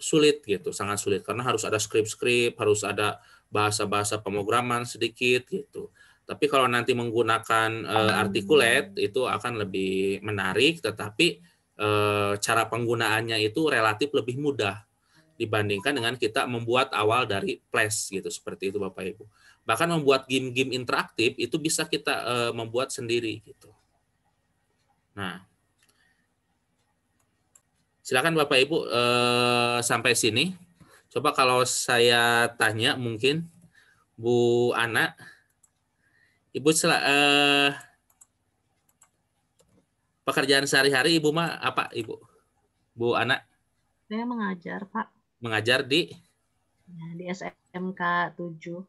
sulit gitu, sangat sulit karena harus ada skrip-skrip, harus ada bahasa-bahasa pemrograman sedikit gitu. Tapi kalau nanti menggunakan articulate itu akan lebih menarik, tetapi cara penggunaannya itu relatif lebih mudah dibandingkan dengan kita membuat awal dari Flash gitu, seperti itu Bapak Ibu. Bahkan membuat game-game interaktif itu bisa kita membuat sendiri gitu. Nah, silakan Bapak Ibu sampai sini. Coba kalau saya tanya mungkin Bu Ana, Ibu pekerjaan sehari-hari Ibu mah apa Ibu? Bu Ana? Saya mengajar, Pak. Mengajar di Di SMK 7.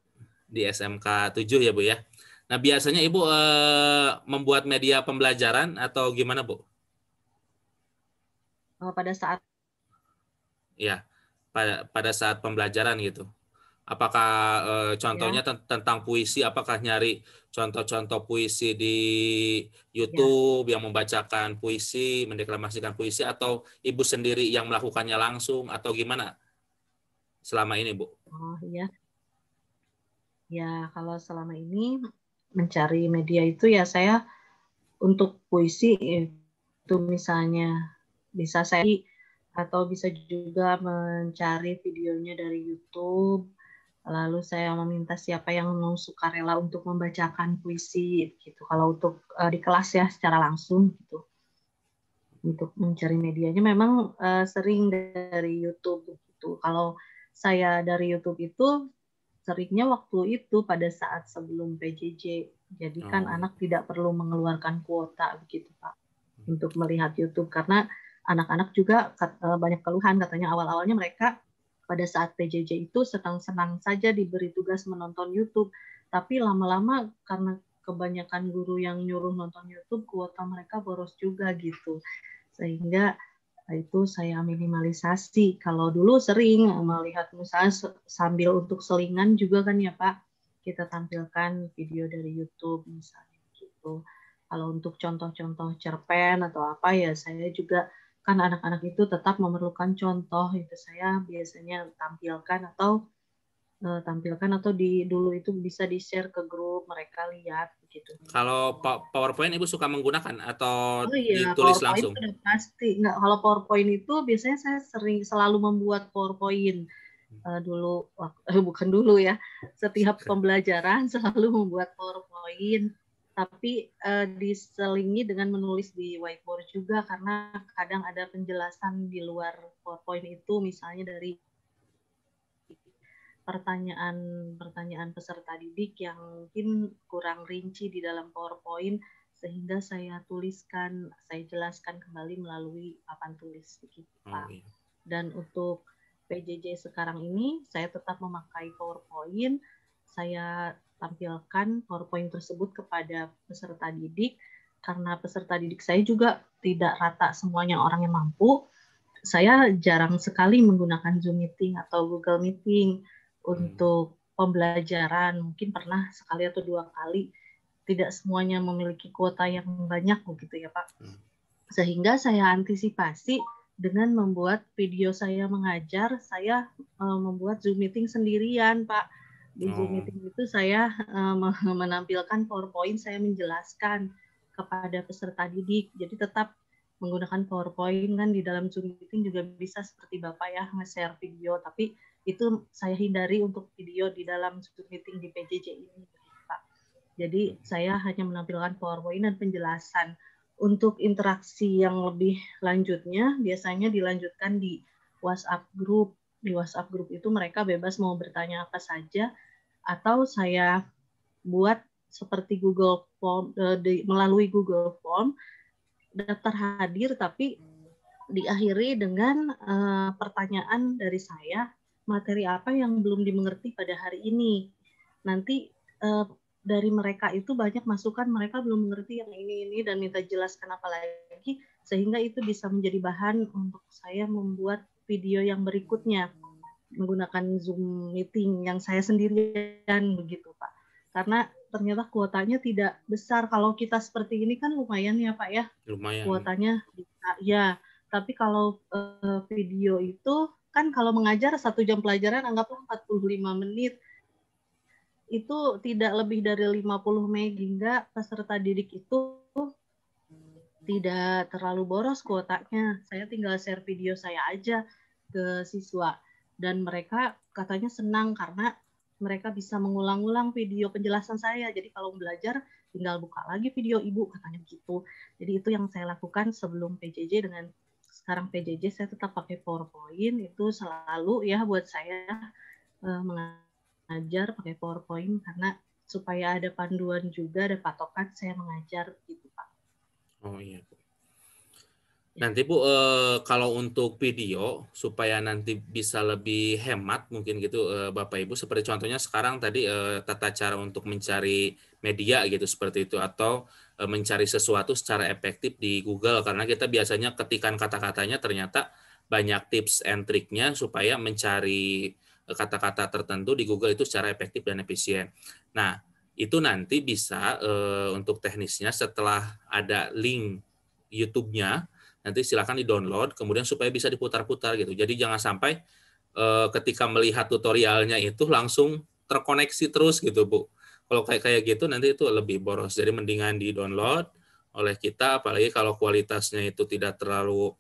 Di SMK 7 ya Bu ya. Nah biasanya Ibu membuat media pembelajaran atau gimana Bu? Pada saat Ya, pada saat pembelajaran gitu. Apakah contohnya tentang puisi, apakah nyari contoh-contoh puisi di YouTube yang membacakan puisi, mendeklamasikan puisi, atau Ibu sendiri yang melakukannya langsung, atau gimana selama ini, Bu? Oh iya. Ya, kalau selama ini mencari media itu ya saya untuk puisi itu misalnya bisa saya atau bisa juga mencari videonya dari YouTube. Lalu saya meminta siapa yang mau sukarela untuk membacakan puisi gitu. Kalau untuk di kelas ya secara langsung gitu. Untuk mencari medianya memang sering dari YouTube gitu. Kalau saya dari YouTube itu seringnya waktu itu pada saat sebelum PJJ. Jadi kan anak tidak perlu mengeluarkan kuota begitu Pak untuk melihat YouTube karena anak-anak juga banyak keluhan katanya awal-awalnya mereka pada saat PJJ itu senang-senang saja diberi tugas menonton YouTube, tapi lama-lama karena kebanyakan guru yang nyuruh nonton YouTube, kuota mereka boros juga gitu. Sehingga itu saya minimalisasi. Kalau dulu sering melihat misalnya sambil untuk selingan juga kan ya Pak, kita tampilkan video dari YouTube misalnya gitu. Kalau untuk contoh-contoh cerpen atau apa ya saya juga kan anak-anak itu tetap memerlukan contoh itu saya biasanya tampilkan atau dulu itu bisa di-share ke grup mereka lihat begitu. Kalau PowerPoint Ibu suka menggunakan atau iya, ditulis PowerPoint langsung? Udah pasti. Enggak, kalau PowerPoint itu biasanya saya selalu membuat PowerPoint dulu bukan dulu ya. Setiap pembelajaran selalu membuat PowerPoint. Tapi diselingi dengan menulis di whiteboard juga karena kadang ada penjelasan di luar PowerPoint itu misalnya dari pertanyaan peserta didik yang mungkin kurang rinci di dalam PowerPoint sehingga saya tuliskan, saya jelaskan kembali melalui papan tulis begitu Pak. Iya. Dan untuk PJJ sekarang ini saya tetap memakai PowerPoint, saya tampilkan PowerPoint tersebut kepada peserta didik karena peserta didik saya juga tidak rata semuanya orang yang mampu. Saya jarang sekali menggunakan Zoom Meeting atau Google Meeting untuk pembelajaran. Mungkin pernah sekali atau 2 kali. Tidak semuanya memiliki kuota yang banyak begitu ya Pak. Sehingga saya antisipasi dengan membuat video saya mengajar, saya membuat Zoom Meeting sendirian Pak. Di Zoom Meeting itu saya menampilkan PowerPoint, saya menjelaskan kepada peserta didik. Jadi tetap menggunakan PowerPoint kan di dalam Zoom Meeting juga bisa seperti Bapak ya nge-share video, tapi itu saya hindari untuk video di dalam Zoom Meeting di PJJ ini Pak. Jadi saya hanya menampilkan PowerPoint dan penjelasan. Untuk interaksi yang lebih lanjutnya biasanya dilanjutkan di WhatsApp group. Di WhatsApp group itu mereka bebas mau bertanya apa saja atau saya buat seperti Google Form melalui Google Form daftar hadir tapi diakhiri dengan pertanyaan dari saya, materi apa yang belum dimengerti pada hari ini. Nanti dari mereka itu banyak masukan mereka belum mengerti yang ini dan minta jelaskan apa lagi sehingga itu bisa menjadi bahan untuk saya membuat video yang berikutnya menggunakan Zoom Meeting yang saya sendirian begitu Pak. Karena ternyata kuotanya tidak besar. Kalau kita seperti ini kan lumayan ya Pak ya. Lumayan. Kuotanya ya. Tapi kalau video itu kan kalau mengajar 1 jam pelajaran anggaplah 45 menit. itu tidak lebih dari 50 MB, hingga peserta didik itu tidak terlalu boros kuotanya. Saya tinggal share video saya aja ke siswa. Dan mereka katanya senang karena mereka bisa mengulang-ulang video penjelasan saya. Jadi kalau belajar tinggal buka lagi video ibu, katanya gitu. Jadi itu yang saya lakukan sebelum PJJ. Dengan sekarang PJJ saya tetap pakai PowerPoint. Itu selalu ya buat saya mengajar pakai PowerPoint, karena supaya ada panduan juga, ada patokan saya mengajar gitu Pak. Oh iya. Nanti Bu, kalau untuk video supaya nanti bisa lebih hemat mungkin gitu Bapak Ibu, seperti contohnya sekarang tadi tata cara untuk mencari media gitu seperti itu, atau mencari sesuatu secara efektif di Google, karena kita biasanya ketikan kata-katanya ternyata banyak tips and triknya supaya mencari kata-kata tertentu di Google itu secara efektif dan efisien. Nah, itu nanti bisa untuk teknisnya setelah ada link YouTube-nya, nanti silakan di-download, kemudian supaya bisa diputar-putar gitu. Jadi jangan sampai ketika melihat tutorialnya itu langsung terkoneksi terus gitu, Bu. Kalau kayak gitu nanti itu lebih boros. Jadi mendingan di-download oleh kita, apalagi kalau kualitasnya itu tidak terlalu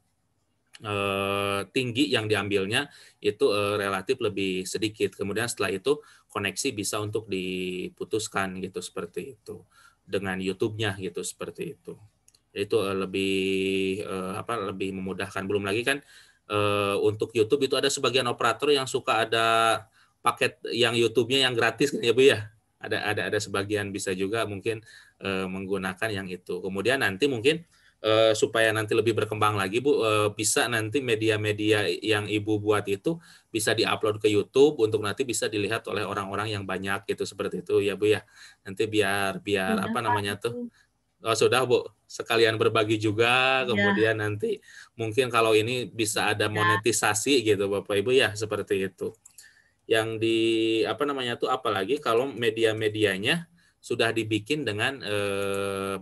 tinggi yang diambilnya, itu relatif lebih sedikit. Kemudian setelah itu koneksi bisa untuk diputuskan gitu, seperti itu. Dengan YouTube-nya gitu, seperti itu. Itu lebih lebih memudahkan. Belum lagi kan untuk YouTube itu ada sebagian operator yang suka ada paket yang YouTube-nya yang gratis kan ya Bu ya. Ada sebagian bisa juga mungkin menggunakan yang itu. Kemudian nanti mungkin supaya nanti lebih berkembang lagi Bu, bisa nanti media-media yang Ibu buat itu bisa diupload ke YouTube untuk nanti bisa dilihat oleh orang-orang yang banyak gitu, seperti itu ya Bu ya. Nanti biar Sudah, apa Pak, namanya tuh. itu. Oh, sudah Bu, sekalian berbagi juga, Ya, kemudian nanti mungkin kalau ini bisa ada ya. monetisasi gitu Bapak Ibu ya, seperti itu. Yang di apa namanya tuh, apalagi kalau media-medianya sudah dibikin dengan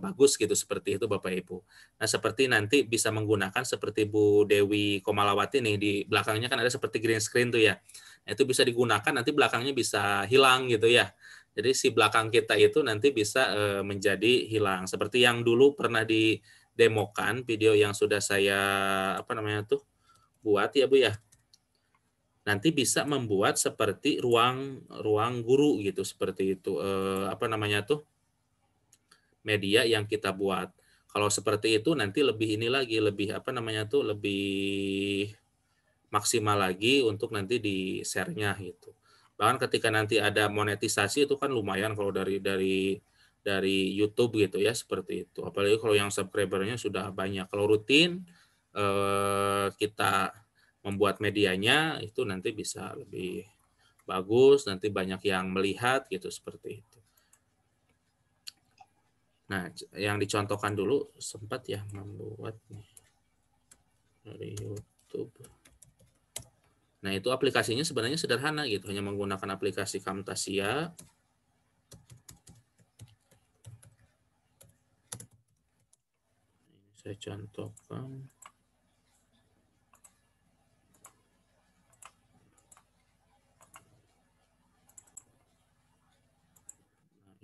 bagus gitu, seperti itu Bapak Ibu. Nah, seperti nanti bisa menggunakan seperti Bu Dewi Komalawati nih, di belakangnya kan ada seperti green screen tuh ya. Nah, itu bisa digunakan, nanti belakangnya bisa hilang gitu ya. Jadi si belakang kita itu nanti bisa menjadi hilang. Seperti yang dulu pernah didemokan video yang sudah saya buat ya Bu ya. Nanti bisa membuat seperti ruang guru gitu, seperti itu. Media yang kita buat. Kalau seperti itu nanti lebih lebih lebih maksimal lagi untuk nanti di share-nya gitu. Bahkan ketika nanti ada monetisasi itu kan lumayan kalau dari YouTube gitu ya, seperti itu. Apalagi kalau yang subscriber-nya sudah banyak. Kalau rutin kita membuat medianya itu nanti bisa lebih bagus, nanti banyak yang melihat gitu, seperti itu. Nah, yang dicontohkan dulu sempat ya membuat nih dari YouTube. Nah, itu aplikasinya sebenarnya sederhana gitu, hanya menggunakan aplikasi Camtasia. Ini saya contohkan.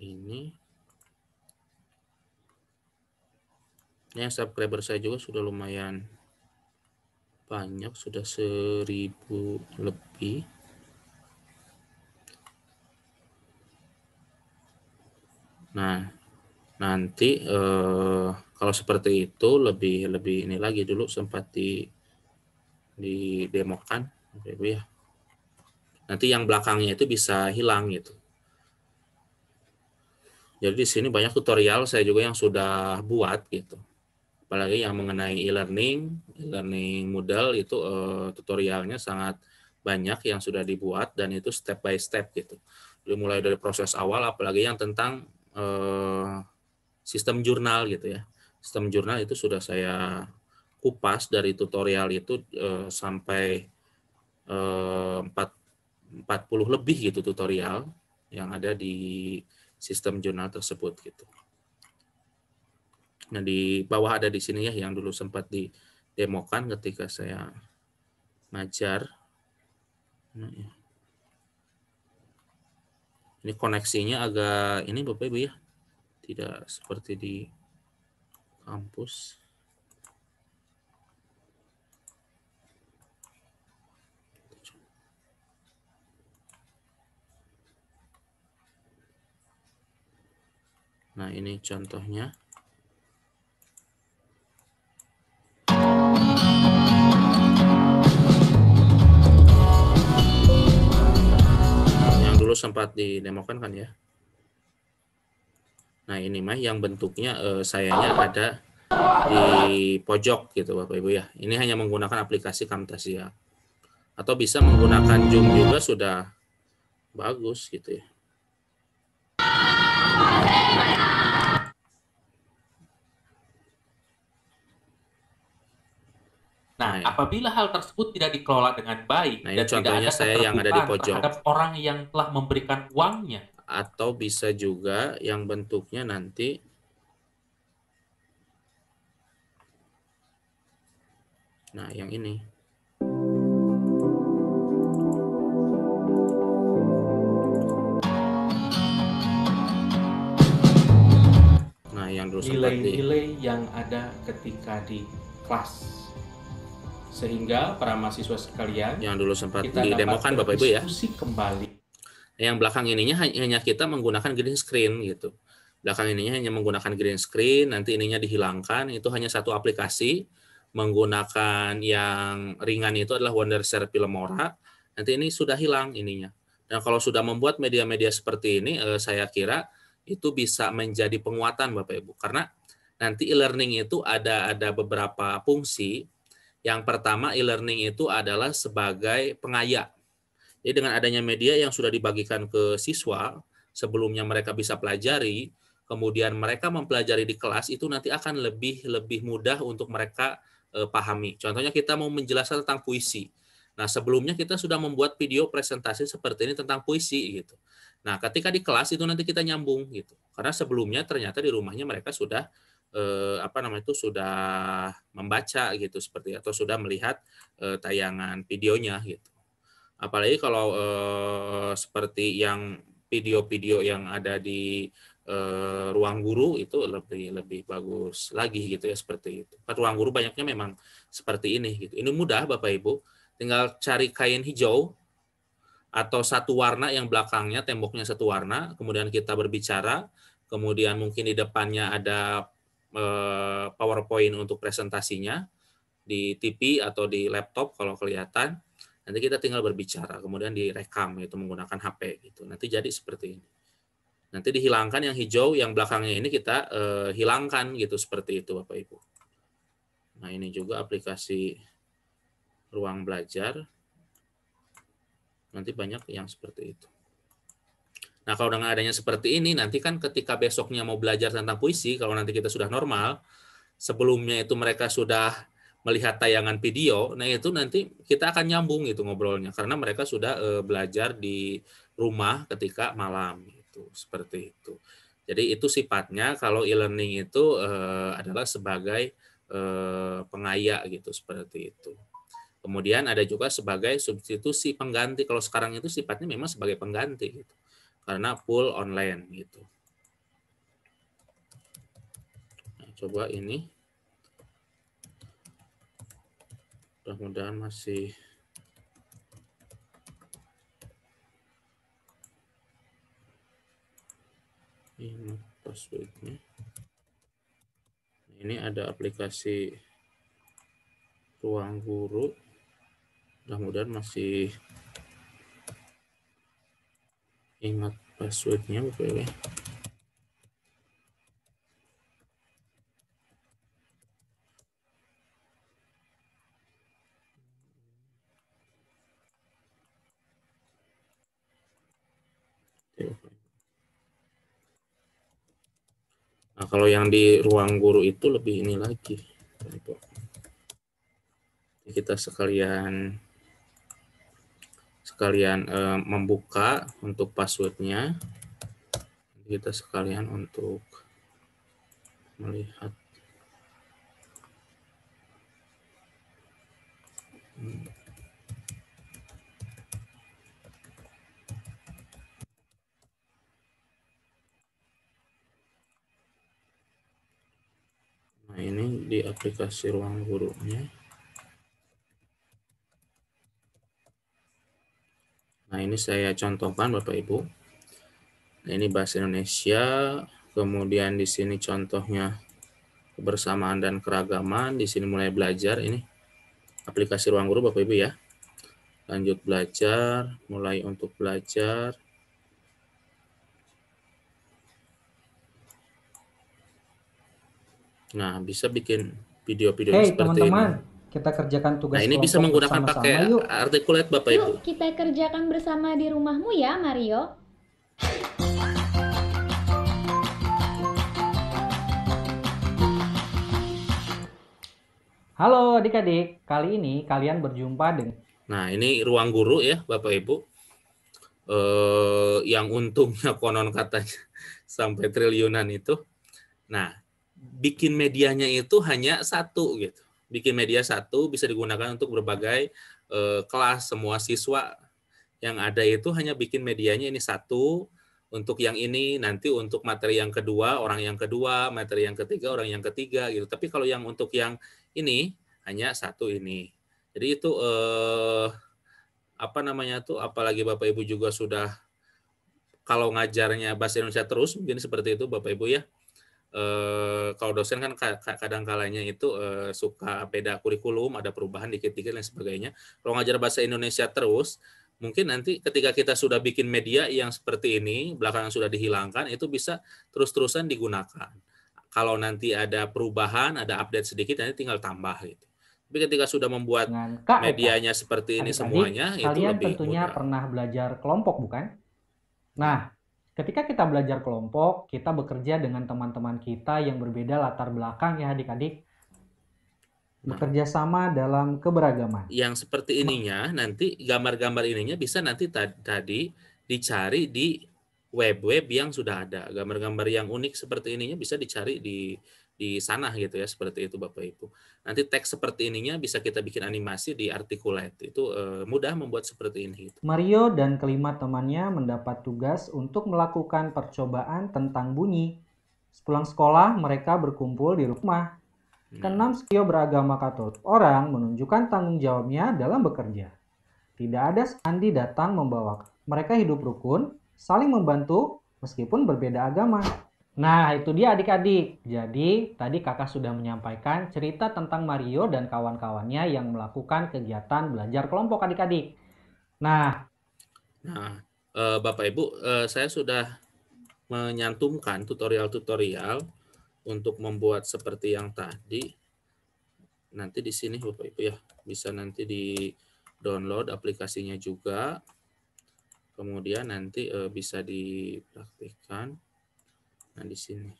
Nah, ini. Yang subscriber saya juga sudah lumayan banyak, sudah 1000 lebih. Nah, nanti kalau seperti itu lebih ini lagi, dulu sempat didemokan ya. Nanti yang belakangnya itu bisa hilang gitu. Jadi di sini banyak tutorial saya juga yang sudah buat gitu. Apalagi yang mengenai e-learning Moodle itu tutorialnya sangat banyak yang sudah dibuat, dan itu step by step gitu. Jadi mulai dari proses awal, apalagi yang tentang sistem jurnal gitu ya. Sistem jurnal itu sudah saya kupas dari tutorial itu sampai 40 lebih gitu tutorial yang ada di sistem jurnal tersebut gitu. Nah, di bawah ada di sini ya yang dulu sempat didemokan ketika saya ngajar. Nah, ya. Ini koneksinya agak ini Bapak Ibu ya, tidak seperti di kampus. Nah, ini contohnya. Yang dulu sempat didemokan kan ya. Nah, ini mah yang bentuknya sayanya ada di pojok gitu Bapak Ibu ya. Ini hanya menggunakan aplikasi Camtasia. Atau bisa menggunakan Zoom juga sudah bagus gitu ya. Nah, apabila hal tersebut tidak dikelola dengan baik Nah, ini dan tidak contohnya ada saya yang ada di keterbukaan pojok. terhadap orang yang telah memberikan uangnya. Atau bisa juga yang bentuknya nanti nah, yang ini. Nah, yang dulu sempat Nilai-nilai yang ada ketika di kelas. Sehingga para mahasiswa sekalian, yang dulu sempat kita didemokan dapat Bapak Ibu ya. berdiskusi kembali. Yang belakang ininya hanya kita menggunakan green screen gitu. Belakang ininya hanya menggunakan green screen, nanti ininya dihilangkan. Itu hanya satu aplikasi menggunakan yang ringan itu adalah Wondershare Filmora. Nanti ini sudah hilang ininya. Dan kalau sudah membuat media-media seperti ini, saya kira itu bisa menjadi penguatan Bapak Ibu. Karena nanti e-learning itu ada beberapa fungsi. Yang pertama, e-learning itu adalah sebagai pengaya. Jadi dengan adanya media yang sudah dibagikan ke siswa, sebelumnya mereka bisa pelajari, kemudian mereka mempelajari di kelas, itu nanti akan lebih mudah untuk mereka pahami. Contohnya kita mau menjelaskan tentang puisi. Nah, sebelumnya kita sudah membuat video presentasi seperti ini tentang puisi gitu. Nah, ketika di kelas itu nanti kita nyambung gitu. Karena sebelumnya ternyata di rumahnya mereka sudah sudah membaca gitu seperti atau sudah melihat tayangan videonya gitu. Apalagi kalau seperti yang video-video yang ada di ruang guru itu lebih bagus lagi gitu ya seperti itu. Ruang guru banyaknya memang seperti ini gitu. Ini mudah Bapak Ibu, tinggal cari kain hijau atau satu warna yang belakangnya temboknya satu warna, kemudian kita berbicara, kemudian mungkin di depannya ada PowerPoint untuk presentasinya di TV atau di laptop kalau kelihatan. Nanti kita tinggal berbicara, kemudian direkam itu menggunakan HP gitu. Nanti jadi seperti ini. Nanti dihilangkan yang hijau, yang belakangnya ini kita hilangkan gitu seperti itu Bapak Ibu. Nah, ini juga aplikasi ruang belajar. Nanti banyak yang seperti itu. Nah, kalau dengan adanya seperti ini, nanti kan ketika besoknya mau belajar tentang puisi, kalau nanti kita sudah normal, sebelumnya itu mereka sudah melihat tayangan video, nah itu nanti kita akan nyambung gitu ngobrolnya, karena mereka sudah belajar di rumah ketika malam, gitu, seperti itu. Jadi itu sifatnya kalau e-learning itu adalah sebagai pengaya gitu, seperti itu. Kemudian ada juga sebagai substitusi pengganti, kalau sekarang itu sifatnya memang sebagai pengganti gitu. Karena full online gitu. Nah, coba ini. Mudah-mudahan masih ini passwordnya. Ini ada aplikasi ruang guru. Mudah-mudahan masih ingat passwordnya Bapak Ibu. Nah, kalau yang di ruang guru itu lebih ini lagi. Kita sekalian membuka untuk passwordnya. Kita sekalian untuk melihat. di aplikasi Ruang Gurunya. Nah, ini saya contohkan Bapak Ibu. Nah, ini bahasa Indonesia, kemudian di sini contohnya kebersamaan dan keragaman, di sini mulai belajar, ini aplikasi Ruang Guru Bapak Ibu ya. Lanjut belajar, mulai untuk belajar. Nah, bisa bikin video-videonya Hei seperti ini. teman-teman, kita kerjakan Nah, tugas ini bisa kelompok menggunakan bersama-sama pakai yuk. Articulate Bapak Ibu. Yuk kita kerjakan bersama di rumahmu ya, Mario. Halo adik-adik, kali ini kalian berjumpa dengan... Nah, ini Ruang Guru ya Bapak Ibu. Yang untungnya konon katanya sampai triliunan itu. Nah, bikin medianya itu hanya satu gitu. Bikin media satu bisa digunakan untuk berbagai kelas, semua siswa yang ada itu hanya bikin medianya ini satu. Untuk yang ini nanti untuk materi yang kedua orang yang kedua, materi yang ketiga orang yang ketiga gitu. Tapi kalau yang untuk yang ini hanya satu ini. Jadi itu apa namanya tuh, apalagi Bapak Ibu juga sudah kalau ngajarnya bahasa Indonesia terus mungkin seperti itu Bapak Ibu ya. Kalau dosen kan kadang kalanya itu suka beda kurikulum, ada perubahan dikit-dikit dan sebagainya. Kalau ngajar bahasa Indonesia terus, mungkin nanti ketika kita sudah bikin media yang seperti ini, belakangan sudah dihilangkan, itu bisa terus-terusan digunakan. Kalau nanti ada perubahan, ada update sedikit, nanti tinggal tambah gitu. Tapi ketika sudah membuat medianya seperti ini semuanya, itu kalian lebih tentunya mudah. pernah belajar kelompok, bukan? Nah, ketika kita belajar kelompok, kita bekerja dengan teman-teman kita yang berbeda latar belakang ya adik-adik. Bekerja sama dalam keberagaman. Yang seperti ininya, nanti gambar-gambar ininya bisa nanti tadi dicari di web-web yang sudah ada. Gambar-gambar yang unik seperti ininya bisa dicari di sana gitu ya, seperti itu Bapak Ibu. Nanti teks seperti ininya bisa kita bikin animasi di Articulate. Itu mudah membuat seperti ini. Gitu. Mario dan kelima temannya mendapat tugas untuk melakukan percobaan tentang bunyi. Sepulang sekolah, mereka berkumpul di rumah. Keenam siswa beragama Katolik orang menunjukkan tanggung jawabnya dalam bekerja. Tidak ada Andi datang membawa. Mereka hidup rukun, saling membantu meskipun berbeda agama. Nah, itu dia adik-adik. Jadi, tadi kakak sudah menyampaikan cerita tentang Mario dan kawan-kawannya yang melakukan kegiatan belajar kelompok adik-adik. Nah, Bapak Ibu, saya sudah menyantumkan tutorial-tutorial untuk membuat seperti yang tadi. Nanti di sini Bapak Ibu ya, bisa nanti di-download aplikasinya juga. Kemudian nanti bisa dipraktikkan. Nah, di sini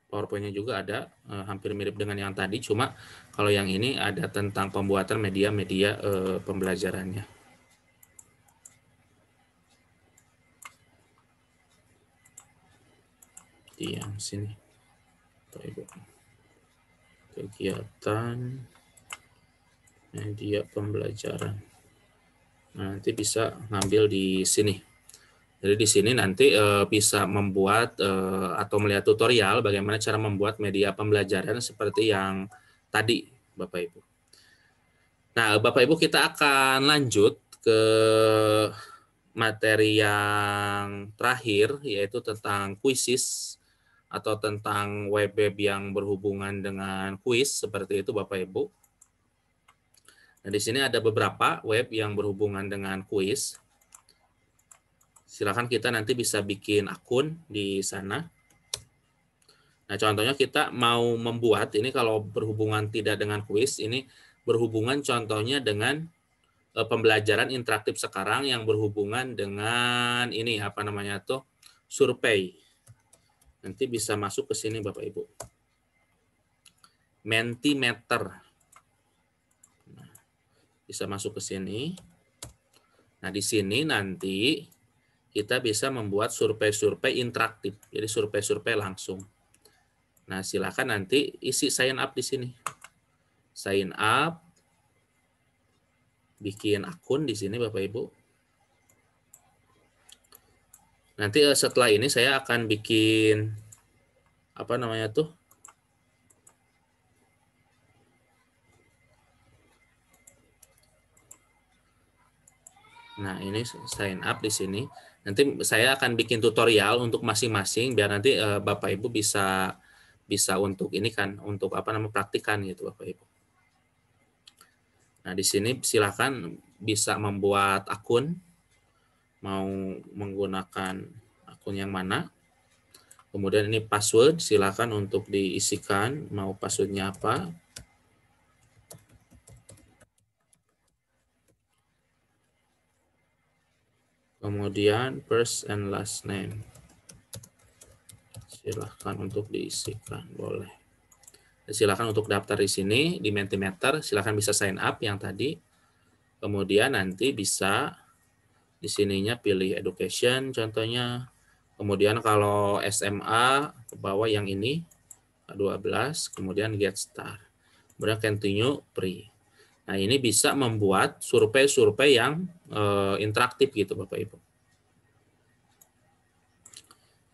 PowerPoint-nya juga ada, hampir mirip dengan yang tadi, cuma kalau yang ini ada tentang pembuatan media-media pembelajarannya. Di yang sini, Bapak Ibu. Kegiatan media pembelajaran. Nah, nanti bisa ngambil di sini. Jadi di sini nanti bisa membuat atau melihat tutorial bagaimana cara membuat media pembelajaran seperti yang tadi, Bapak Ibu. Nah, Bapak Ibu, kita akan lanjut ke materi yang terakhir, yaitu tentang quizzes atau tentang web-web yang berhubungan dengan kuis, seperti itu Bapak Ibu. Nah, di sini ada beberapa web yang berhubungan dengan kuis. Silakan kita nanti bisa bikin akun di sana. Nah, contohnya kita mau membuat, ini kalau berhubungan tidak dengan kuis, ini berhubungan contohnya dengan pembelajaran interaktif sekarang yang berhubungan dengan ini, apa namanya tuh, survei. Nanti bisa masuk ke sini Bapak Ibu. Mentimeter. Nah, bisa masuk ke sini. Nah, di sini nanti kita bisa membuat survei-survei interaktif. Jadi survei-survei langsung. Nah, silakan nanti isi sign up di sini. Sign up. Bikin akun di sini Bapak Ibu. Nanti setelah ini saya akan bikin apa namanya tuh? Nah, ini sign up di sini. Nanti saya akan bikin tutorial untuk masing-masing biar nanti Bapak Ibu bisa untuk ini kan, untuk apa namanya praktikan gitu Bapak Ibu. Nah, di sini silakan bisa membuat akun, mau menggunakan akun yang mana. Kemudian ini password, silakan untuk diisikan, mau passwordnya apa. Kemudian first and last name. Silahkan untuk diisikan, boleh. Silahkan untuk daftar di sini, di Mentimeter, silahkan bisa sign up yang tadi. Kemudian nanti bisa di sininya pilih education contohnya. Kemudian kalau SMA, ke bawah yang ini, 12, kemudian get start. Kemudian continue free. Nah, ini bisa membuat survei-survei yang interaktif gitu Bapak Ibu.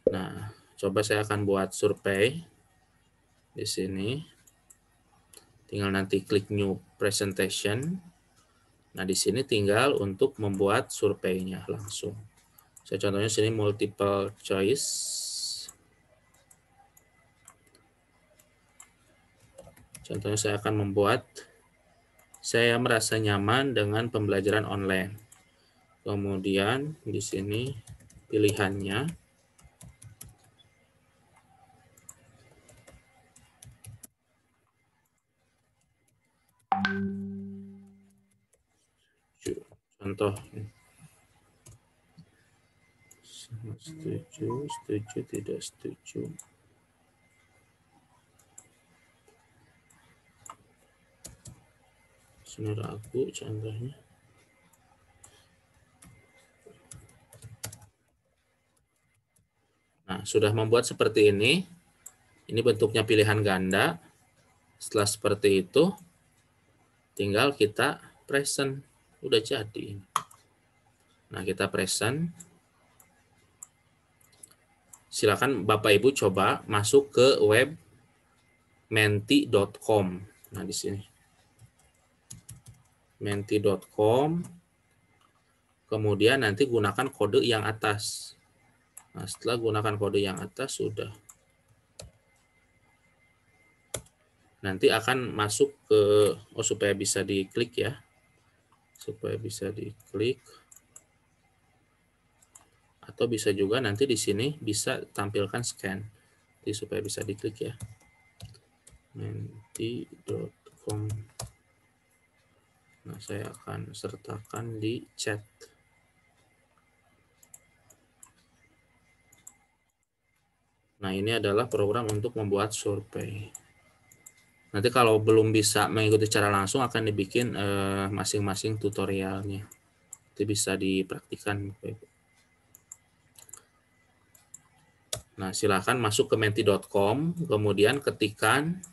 Nah, coba saya akan buat survei di sini. Tinggal nanti klik new presentation. Nah, di sini tinggal untuk membuat surveinya langsung. Saya contohnya sini multiple choice. Contohnya saya akan membuat, saya merasa nyaman dengan pembelajaran online. Kemudian di sini pilihannya. Contoh. Setuju, setuju, tidak setuju. Sini ragu contohnya. Nah, sudah membuat seperti ini. Ini bentuknya pilihan ganda. Setelah seperti itu, tinggal kita present. Udah jadi. Nah, kita present. Silakan Bapak Ibu coba masuk ke web menti.com. Nah, di sini. Menti.com. Kemudian nanti gunakan kode yang atas. Nah, setelah gunakan kode yang atas, sudah. Nanti akan masuk ke, supaya bisa diklik ya. Supaya bisa diklik. Atau bisa juga nanti di sini bisa tampilkan scan. Jadi supaya bisa diklik ya. Menti.com. Nah, saya akan sertakan di chat. Nah, ini adalah program untuk membuat survei. Nanti kalau belum bisa mengikuti secara langsung akan dibikin masing-masing tutorialnya. Itu bisa dipraktikkan. Nah, silakan masuk ke menti.com, kemudian ketikkan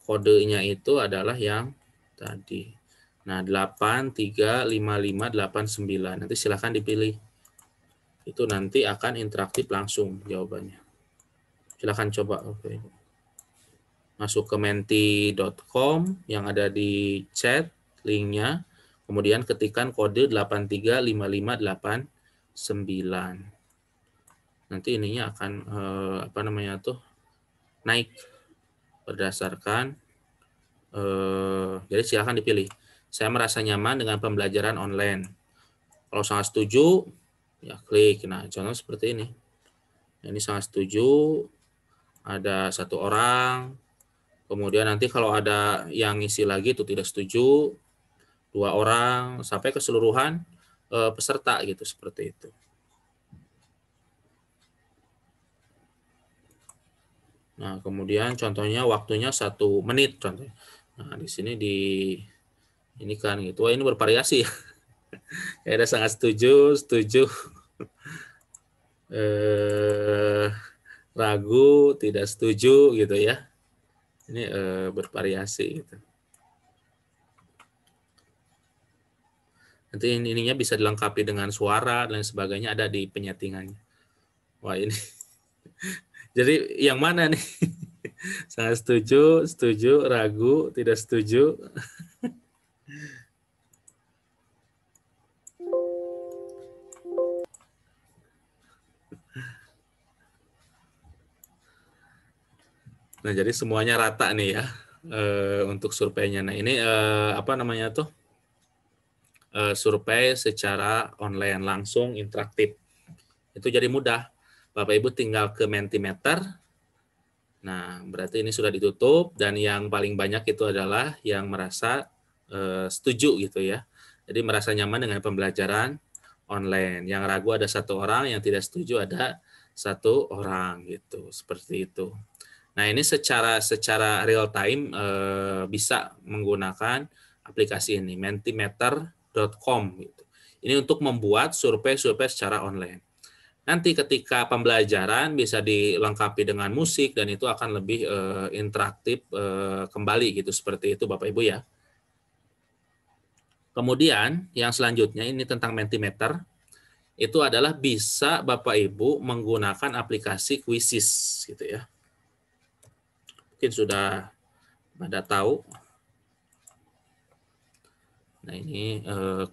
kodenya itu adalah yang tadi. Nah, 835589. Nanti silakan dipilih. Itu nanti akan interaktif langsung jawabannya. Silakan coba. Oke. Masuk ke menti.com yang ada di chat linknya, kemudian ketikkan kode 835589. Nanti ininya akan naik berdasarkan jadi silakan dipilih. Saya merasa nyaman dengan pembelajaran online. Kalau sangat setuju, ya klik. Nah, contoh seperti ini. Ini sangat setuju. Ada 1 orang. Kemudian nanti kalau ada yang ngisi lagi itu tidak setuju, 2 orang, sampai keseluruhan peserta gitu, seperti itu. Nah, kemudian contohnya waktunya 1 menit contohnya. Nah, di sini ini kan gitu. Wah, ini bervariasi ya. Ada sangat setuju, ragu, tidak setuju gitu ya. Ini bervariasi gitu. Nanti ininya bisa dilengkapi dengan suara dan sebagainya, ada di penyetingannya. Wah, ini. Jadi yang mana nih? Sangat setuju, ragu, tidak setuju. Nah, jadi semuanya rata nih ya untuk surveinya. Nah, ini apa namanya tuh? Survei secara online langsung interaktif. Itu jadi mudah. Bapak Ibu tinggal ke Mentimeter. Nah, berarti ini sudah ditutup dan yang paling banyak itu adalah yang merasa setuju gitu ya. Jadi merasa nyaman dengan pembelajaran online. Yang ragu ada 1 orang, yang tidak setuju ada 1 orang gitu. Seperti itu. Nah, ini secara real time bisa menggunakan aplikasi ini mentimeter.com gitu. Ini untuk membuat survei-survei secara online. Nanti ketika pembelajaran bisa dilengkapi dengan musik dan itu akan lebih interaktif kembali gitu, seperti itu Bapak Ibu ya. Kemudian yang selanjutnya ini tentang Mentimeter, itu adalah bisa Bapak Ibu menggunakan aplikasi Quizzes gitu ya. Mungkin sudah pada tahu. Nah, ini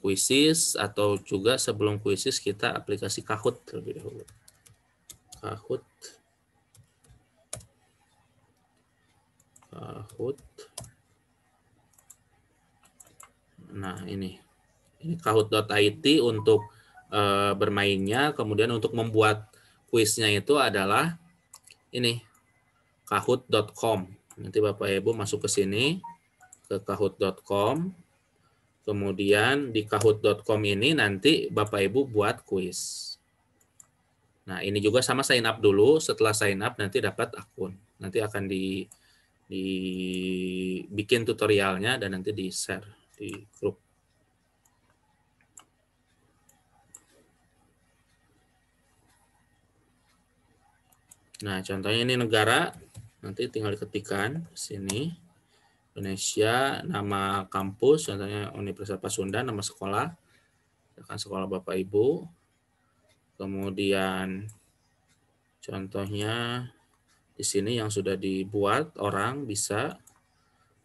Quizzes, atau juga sebelum Quizzes kita aplikasi Kahoot terlebih dahulu. Kahoot. Nah, ini kahoot.it untuk bermainnya. Kemudian untuk membuat kuisnya itu adalah ini kahoot.com. Nanti Bapak Ibu masuk ke sini ke kahoot.com. Kemudian di kahoot.com ini nanti Bapak Ibu buat kuis. Nah, ini juga sama sign up dulu. Setelah sign up nanti dapat akun. Nanti akan dibikin tutorialnya dan nanti di-share di grup. Nah, contohnya ini negara, nanti tinggal diketikkan sini. Indonesia, nama kampus, contohnya Universitas Pasundan, nama sekolah, sekolah Bapak Ibu. Kemudian contohnya di sini yang sudah dibuat orang bisa,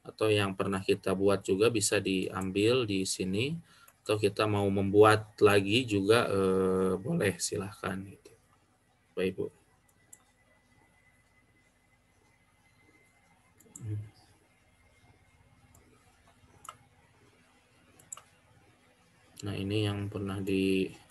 atau yang pernah kita buat juga bisa diambil di sini, atau kita mau membuat lagi juga boleh, silahkan gitu, Bapak Ibu. Nah, ini yang pernah dibuat.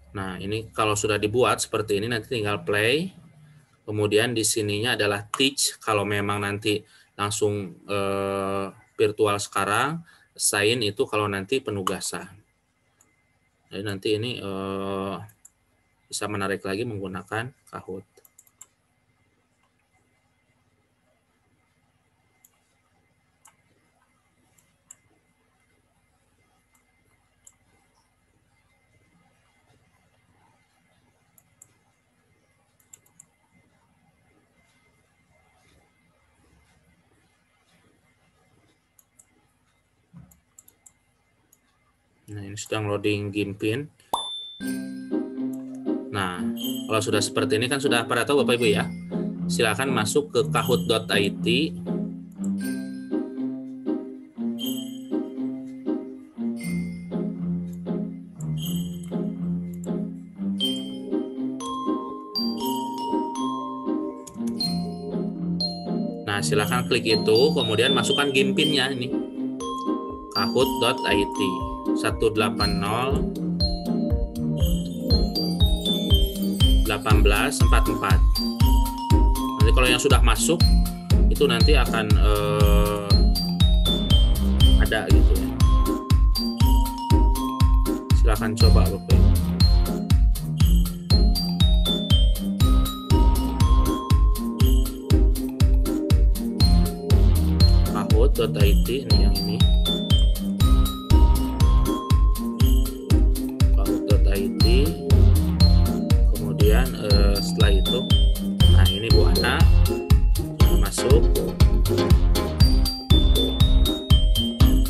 Nah, ini kalau sudah dibuat seperti ini nanti tinggal play. Kemudian di sininya adalah teach. Kalau memang nanti langsung virtual sekarang, assign itu kalau nanti penugasan. Jadi nanti ini bisa menarik lagi menggunakan Kahoot. Nah, ini sedang loading Gimpin. Nah, kalau sudah seperti ini kan sudah pada tahu Bapak Ibu ya. Silakan masuk ke kahoot.it. Nah, silakan klik itu, kemudian masukkan Gimpinnya ini. Kahoot.it 1801844. Nanti kalau yang sudah masuk itu nanti akan ada gitu ya. Silakan coba Bapak. Kahoot.it ini yang ini.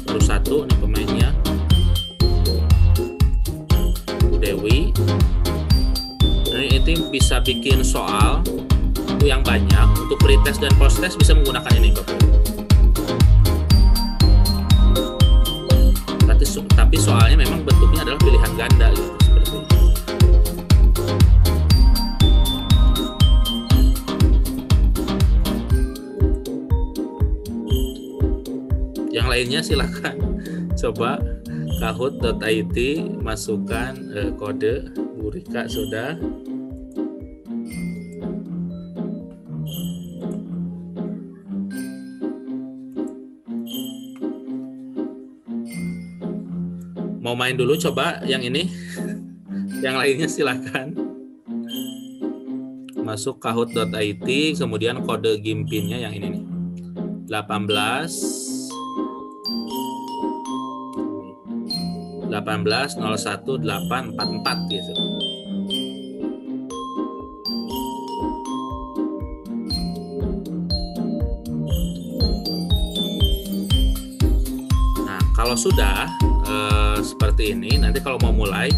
Baru satu nih pemainnya, Bu Dewi. Ini bisa bikin soal yang banyak untuk pretest dan post-test, bisa menggunakan ini Bapak. Tapi soalnya memang bentuknya adalah pilihan ganda gitu, seperti ini. Yang lainnya silakan coba kahoot.it, masukkan kode. Bu Rika sudah. Mau main dulu coba yang ini. Yang lainnya silakan. Masuk kahoot.it, kemudian kode gimpinnya yang ini nih. 180184 gitu. Nah, kalau sudah seperti ini, nanti kalau mau mulai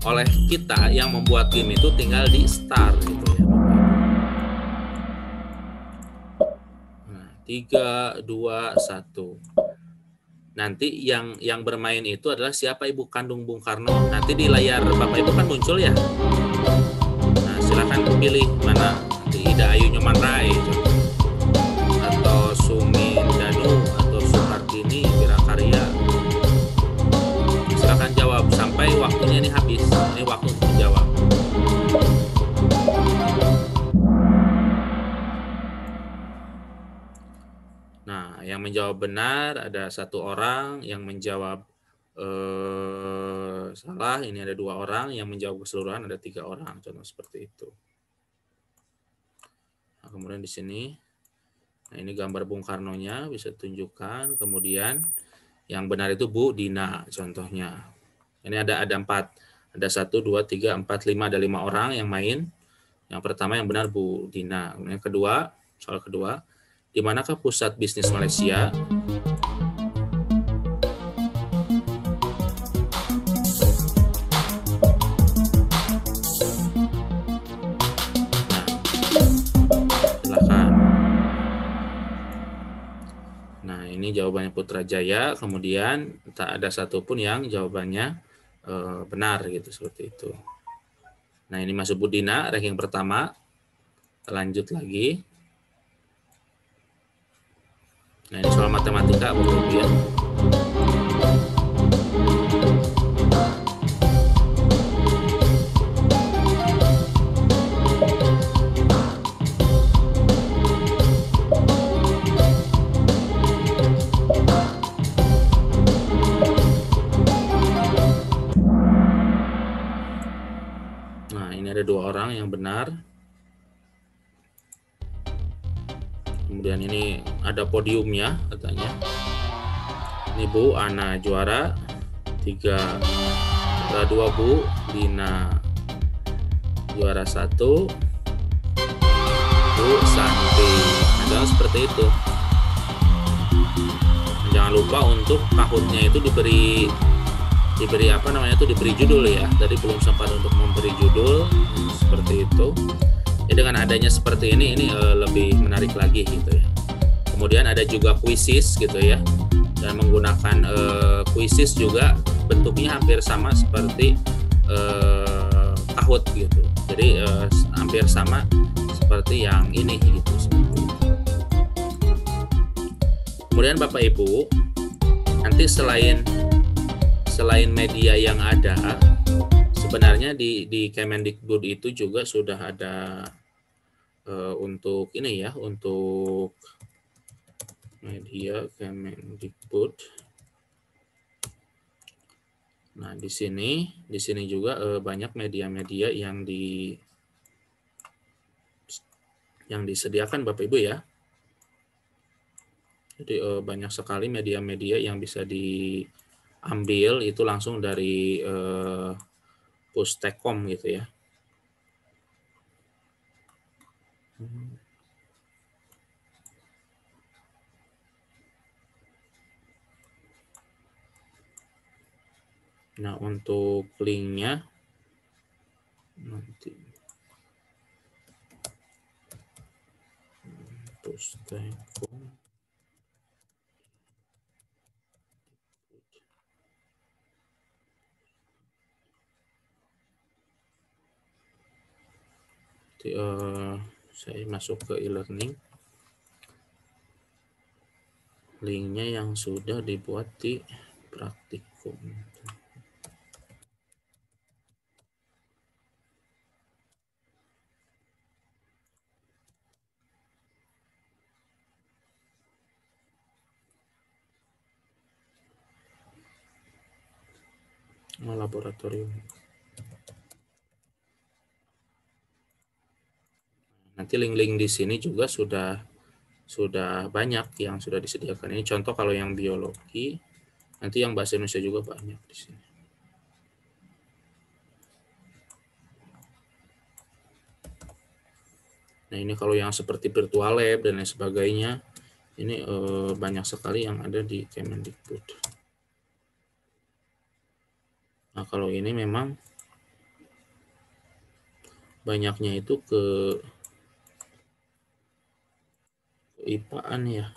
oleh kita yang membuat game itu tinggal di start gitu ya. Nah, 3, 2, 1. Nanti yang bermain itu adalah siapa ibu kandung Bung Karno. Nanti di layar Bapak Ibu kan muncul ya. Nah, silakan pilih mana, Ida Ayu Nyoman Rai atau Sumin Danu atau Sukartini Wirakarya. Silakan jawab sampai waktunya ini habis. Ini waktu untuk menjawab. Nah, yang menjawab benar ada 1 orang, yang menjawab salah ini ada 2 orang, yang menjawab keseluruhan ada 3 orang, contoh seperti itu. Nah, kemudian di sini, nah ini gambar Bung Karnonya bisa tunjukkan. Kemudian yang benar itu Bu Dina, contohnya. Ini ada 4, ada 1, 2, 3, 4, 5, ada 5 orang yang main. Yang pertama yang benar Bu Dina. Kemudian yang kedua, soal kedua. Di manakah pusat bisnis Malaysia? Silakan. Nah, ini jawabannya Putrajaya. Kemudian tak ada satupun yang jawabannya benar gitu, seperti itu. Nah, ini masuk Budina, ranking pertama. Lanjut lagi. Nah, ini soal matematika, Bapak Ibu ya. Nah, ini ada 2 orang yang benar. Kemudian ini ada podiumnya katanya. Ini Bu Ana juara 3, juara 2 Bu Dina juara 1, Bu Santi. Nah, seperti itu. Jangan lupa untuk Kahoot-nya itu diberi apa namanya itu diberi judul ya. Tadi belum sempat untuk memberi judul, seperti itu. Ya, dengan adanya seperti ini lebih menarik lagi gitu ya. Kemudian ada juga quizzes gitu ya, dan menggunakan quizzes juga bentuknya hampir sama seperti Kahoot gitu. Jadi hampir sama seperti yang ini gitu. Kemudian Bapak Ibu, nanti selain media yang ada, sebenarnya di Kemendikbud itu juga sudah ada untuk ini ya, untuk media Kemendikbud. Nah, di sini juga banyak media-media yang disediakan Bapak Ibu ya. Jadi banyak sekali media-media yang bisa diambil itu langsung dari Pustekom gitu ya. Nah, untuk linknya nanti Pustekom. Saya masuk ke e-learning. Linknya yang sudah dibuat di praktikum. Laboratorium. Nanti link-link di sini juga sudah banyak yang sudah disediakan. Ini contoh kalau yang biologi, nanti yang bahasa Indonesia juga banyak di sini. Nah, ini kalau yang seperti virtual lab dan lain sebagainya, ini banyak sekali yang ada di Kemendikbud. Nah, kalau ini memang banyaknya itu ke IPA-an ya.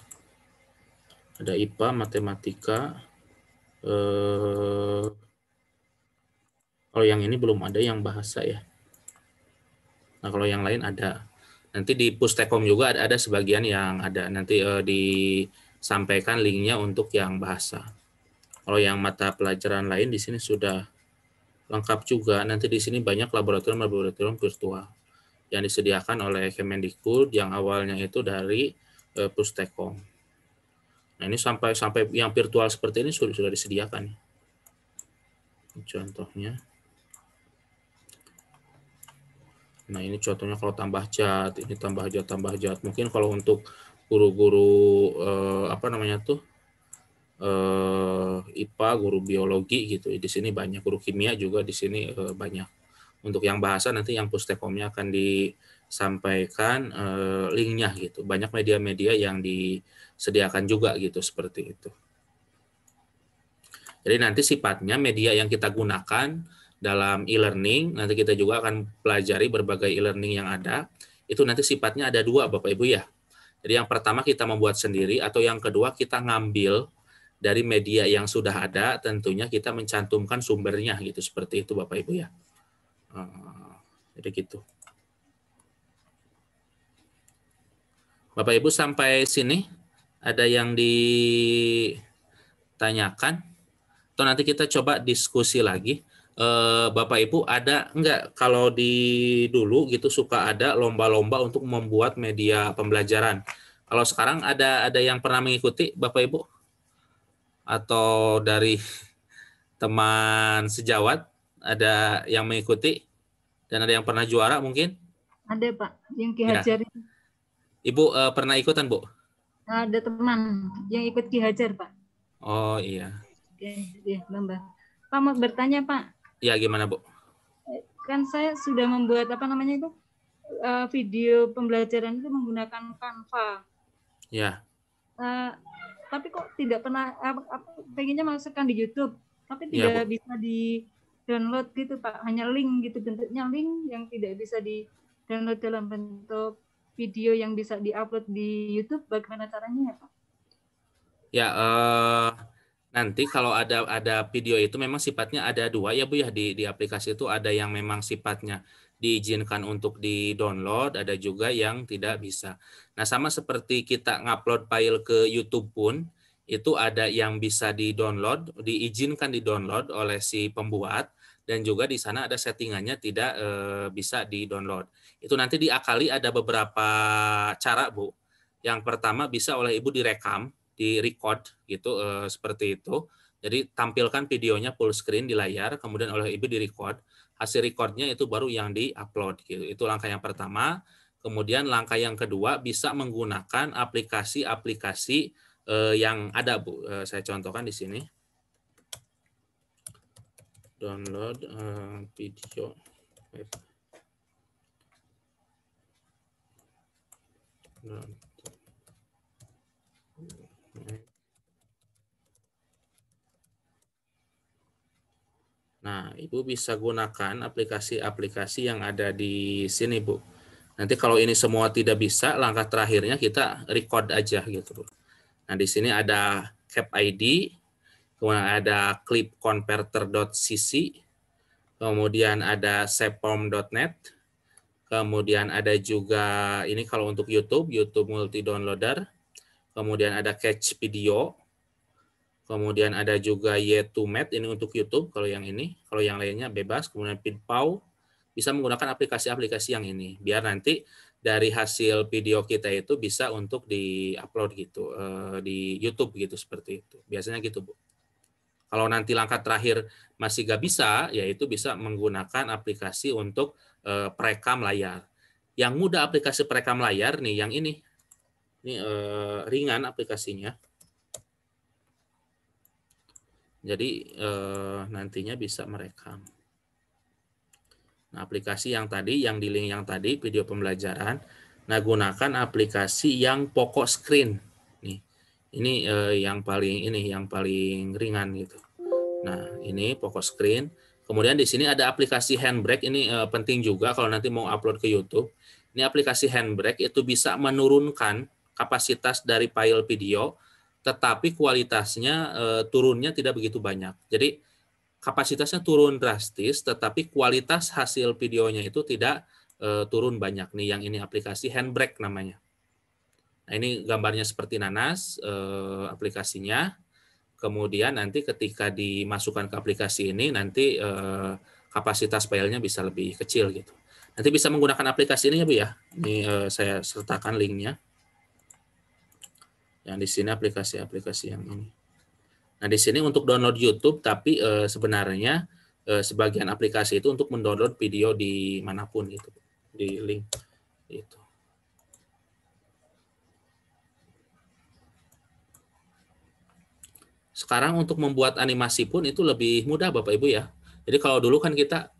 Ada IPA, matematika. Kalau yang ini belum ada yang bahasa ya. Nah, kalau yang lain ada. Nanti di Pustekom juga ada sebagian yang ada. Nanti disampaikan linknya untuk yang bahasa. Kalau yang mata pelajaran lain di sini sudah lengkap juga. Nanti di sini banyak laboratorium virtual yang disediakan oleh Kemendikbud yang awalnya itu dari Pustekom. Nah, ini sampai yang virtual seperti ini sudah disediakan. Contohnya. Nah, ini contohnya kalau tambah jat, ini tambah jat. Mungkin kalau untuk guru-guru IPA, guru biologi gitu, di sini banyak. Guru kimia juga di sini banyak. Untuk yang bahasa nanti yang Pustekomnya akan disampaikan linknya gitu. Banyak media-media yang disediakan juga gitu, seperti itu. Jadi nanti sifatnya media yang kita gunakan dalam e-learning, nanti kita juga akan pelajari berbagai e-learning yang ada. Itu nanti sifatnya ada dua, Bapak Ibu ya. Jadi yang pertama kita membuat sendiri, atau yang kedua kita ngambil dari media yang sudah ada, tentunya kita mencantumkan sumbernya gitu, seperti itu Bapak Ibu ya. Jadi gitu. Bapak Ibu sampai sini ada yang ditanyakan? Atau nanti kita coba diskusi lagi. Bapak Ibu ada enggak kalau di dulu gitu suka ada lomba-lomba untuk membuat media pembelajaran. Kalau sekarang ada yang pernah mengikuti Bapak Ibu? Atau dari teman sejawat ada yang mengikuti dan ada yang pernah juara mungkin? Ada Pak, yang Ki Ya. Hajar. Ibu pernah ikutan Bu? Ada teman yang ikut Ki Hajar Pak. Oh iya. Oke, ya Mbak. Pak mau bertanya Pak. Ya gimana Bu? Kan saya sudah membuat video pembelajaran itu menggunakan Canva. Ya. Tapi kok tidak pernah pengennya masukkan di YouTube, tapi tidak bisa di download gitu Pak. Hanya link gitu, bentuknya link yang tidak bisa di download dalam bentuk video yang bisa diupload di YouTube. Bagaimana caranya ya Pak? Ya, nanti kalau ada video itu memang sifatnya ada dua ya Bu ya, di aplikasi itu ada yang memang sifatnya diizinkan untuk di-download, ada juga yang tidak bisa. Nah, sama seperti kita ngupload file ke YouTube pun, itu ada yang bisa di-download, diizinkan di-download oleh si pembuat, dan juga di sana ada settingannya tidak bisa di-download. Itu nanti diakali ada beberapa cara Bu. Yang pertama bisa oleh Ibu direkam, di-record gitu, seperti itu. Jadi tampilkan videonya full screen di layar, kemudian oleh Ibu di-record. Hasil recordnya itu baru yang di-upload gitu. Itu langkah yang pertama. Kemudian langkah yang kedua bisa menggunakan aplikasi-aplikasi yang ada Bu. Saya contohkan di sini. Download video web. Ibu bisa gunakan aplikasi-aplikasi yang ada di sini, Bu. Nanti kalau ini semua tidak bisa, langkah terakhirnya kita record aja gitu, Bu. Nah, di sini ada Cap ID, kemudian ada clipconverter.cc, kemudian ada shapeform.net, kemudian ada juga ini kalau untuk YouTube multi downloader, kemudian ada Catch Video, kemudian ada juga Y2Med ini untuk YouTube kalau yang ini, kalau yang lainnya bebas, kemudian PidPow, bisa menggunakan aplikasi-aplikasi yang ini biar nanti dari hasil video kita itu bisa untuk di-upload gitu di YouTube gitu, seperti itu. Biasanya gitu, Bu. Kalau nanti langkah terakhir masih nggak bisa, yaitu bisa menggunakan aplikasi untuk perekam layar. Yang mudah aplikasi perekam layar nih, yang ini. Ini ringan aplikasinya. Jadi nantinya bisa merekam. Nah, aplikasi yang tadi, yang di link yang tadi, video pembelajaran, nah gunakan aplikasi yang pokok screen. Nih, ini yang paling ringan gitu. Nah, ini pokok screen. Kemudian di sini ada aplikasi Handbrake, ini penting juga kalau nanti mau upload ke YouTube. Ini aplikasi Handbrake itu bisa menurunkan kapasitas dari file video, tetapi kualitasnya turunnya tidak begitu banyak. Jadi kapasitasnya turun drastis, tetapi kualitas hasil videonya itu tidak turun banyak. Nih, yang ini aplikasi Handbrake namanya. Nah, ini gambarnya seperti nanas, aplikasinya. Kemudian nanti ketika dimasukkan ke aplikasi ini, nanti kapasitas filenya bisa lebih kecil gitu. Nanti bisa menggunakan aplikasi ini ya, Bu ya. Ini saya sertakan linknya. Yang di sini aplikasi-aplikasi yang ini. Nah, di sini untuk download YouTube, tapi sebenarnya sebagian aplikasi itu untuk mendownload video di manapun gitu, di link itu. Sekarang untuk membuat animasi pun itu lebih mudah, Bapak Ibu ya. Jadi kalau dulu kan kita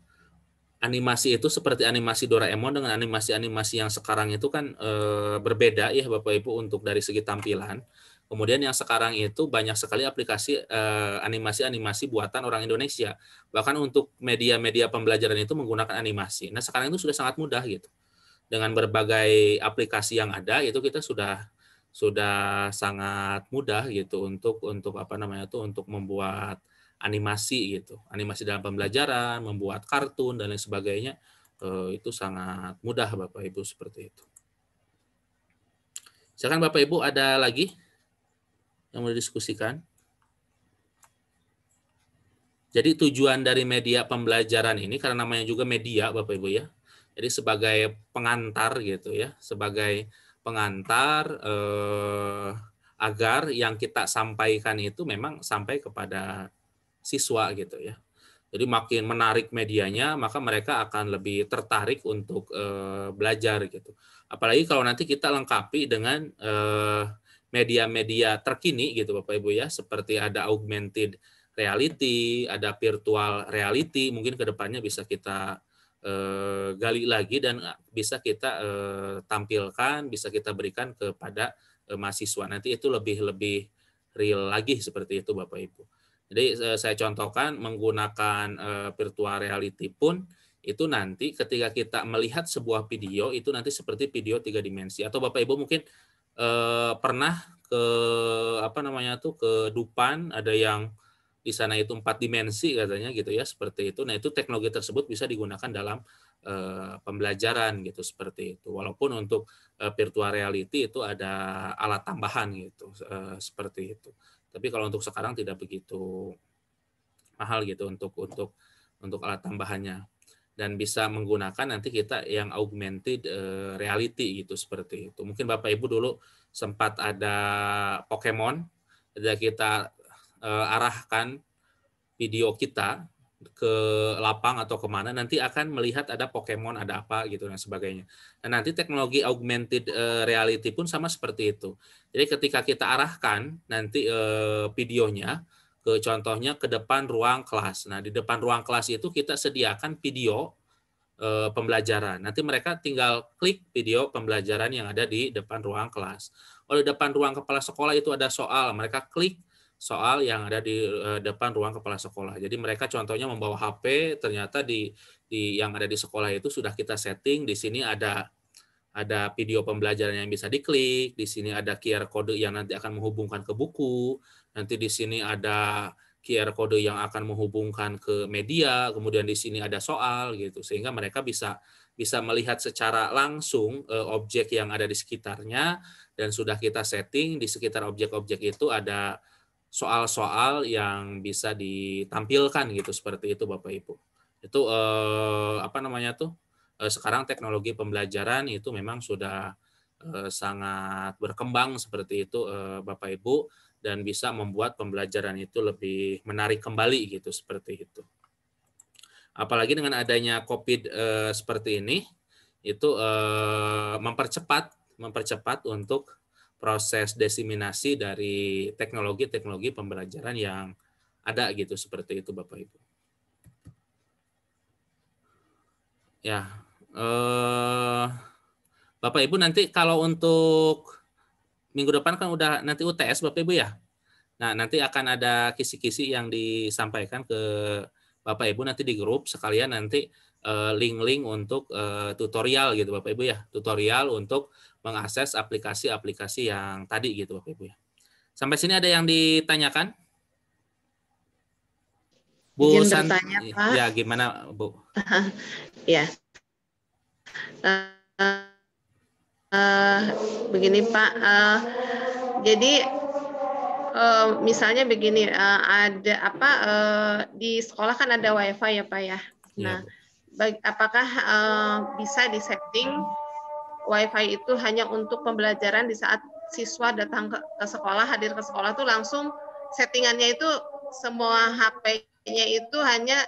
animasi itu seperti animasi Doraemon dengan animasi-animasi yang sekarang itu kan berbeda ya, Bapak Ibu, untuk dari segi tampilan. Kemudian yang sekarang itu banyak sekali aplikasi animasi-animasi buatan orang Indonesia. Bahkan untuk media-media pembelajaran itu menggunakan animasi. Nah, sekarang itu sudah sangat mudah gitu. Dengan berbagai aplikasi yang ada itu kita sudah sangat mudah gitu untuk untuk membuat animasi gitu. Animasi dalam pembelajaran, membuat kartun dan lain sebagainya itu sangat mudah, Bapak Ibu, seperti itu. Silakan Bapak Ibu, ada lagi yang mau didiskusikan? Jadi tujuan dari media pembelajaran ini, karena namanya juga media, Bapak Ibu ya. Jadi sebagai pengantar gitu ya, sebagai pengantar agar yang kita sampaikan itu memang sampai kepada siswa gitu ya. Jadi makin menarik medianya, maka mereka akan lebih tertarik untuk belajar gitu. Apalagi kalau nanti kita lengkapi dengan media-media terkini gitu Bapak Ibu ya, seperti ada augmented reality, ada virtual reality, mungkin ke depannya bisa kita gali lagi dan bisa kita tampilkan, bisa kita berikan kepada mahasiswa. Nanti itu lebih real lagi seperti itu Bapak Ibu. Jadi saya contohkan menggunakan virtual reality pun itu nanti ketika kita melihat sebuah video itu nanti seperti video 3 dimensi. Atau Bapak Ibu mungkin pernah ke ke Dupan, ada yang di sana itu 4 dimensi katanya gitu ya, seperti itu. Nah, itu teknologi tersebut bisa digunakan dalam pembelajaran gitu, seperti itu. Walaupun untuk virtual reality itu ada alat tambahan gitu, seperti itu. Tapi kalau untuk sekarang tidak begitu mahal gitu untuk alat tambahannya. Dan bisa menggunakan nanti kita yang augmented reality gitu, seperti itu. Mungkin Bapak Ibu dulu sempat ada Pokemon, jadi kita arahkan video kita ke lapang atau kemana, nanti akan melihat ada Pokemon, ada apa gitu dan sebagainya. Nah, nanti teknologi augmented reality pun sama seperti itu. Jadi ketika kita arahkan nanti videonya ke contohnya ke depan ruang kelas. Nah, di depan ruang kelas itu kita sediakan video pembelajaran. Nanti mereka tinggal klik video pembelajaran yang ada di depan ruang kelas. Oh, di depan ruang kepala sekolah itu ada soal, mereka klik soal yang ada di depan ruang kepala sekolah. Jadi mereka contohnya membawa HP, ternyata di yang ada di sekolah itu sudah kita setting. Di sini ada video pembelajaran yang bisa diklik, di sini ada QR kode yang nanti akan menghubungkan ke buku, nanti di sini ada QR kode yang akan menghubungkan ke media, kemudian di sini ada soal gitu, sehingga mereka bisa melihat secara langsung objek yang ada di sekitarnya, dan sudah kita setting di sekitar objek-objek itu ada soal-soal yang bisa ditampilkan gitu, seperti itu Bapak Ibu. Itu sekarang teknologi pembelajaran itu memang sudah sangat berkembang seperti itu Bapak Ibu, dan bisa membuat pembelajaran itu lebih menarik kembali gitu, seperti itu. Apalagi dengan adanya COVID seperti ini, itu mempercepat untuk proses diseminasi dari teknologi-teknologi pembelajaran yang ada gitu, seperti itu Bapak Ibu. Ya, Bapak Ibu nanti kalau untuk minggu depan kan udah nanti UTS Bapak Ibu ya. Nah, nanti akan ada kisi-kisi yang disampaikan ke Bapak Ibu nanti di grup, sekalian nanti link-link untuk tutorial gitu Bapak Ibu ya. Tutorial untuk mengakses aplikasi-aplikasi yang tadi gitu Bapak Ibu ya. Sampai sini ada yang ditanyakan? Bu Izin bertanya, Pak. Ya, gimana Bu? Ya. Begini Pak, jadi misalnya begini, ada apa di sekolah kan ada WiFi ya Pak ya. Nah, apakah bisa disetting WiFi itu hanya untuk pembelajaran di saat siswa datang ke sekolah, hadir ke sekolah tuh langsung settingannya itu semua HP-nya itu hanya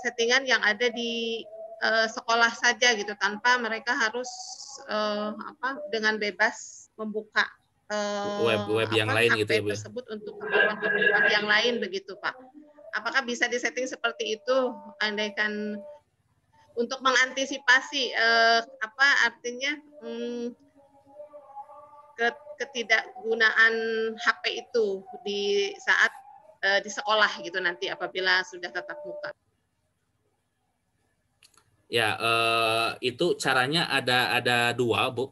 settingan yang ada di sekolah saja gitu, tanpa mereka harus dengan bebas membuka web yang lain HP gitu ya Bu. Tersebut untuk keperluan yang lain begitu Pak. Apakah bisa disetting seperti itu, andaikan untuk mengantisipasi artinya ketidakgunaan HP itu di saat di sekolah gitu nanti apabila sudah tatap muka. Ya, itu caranya ada dua, Bu.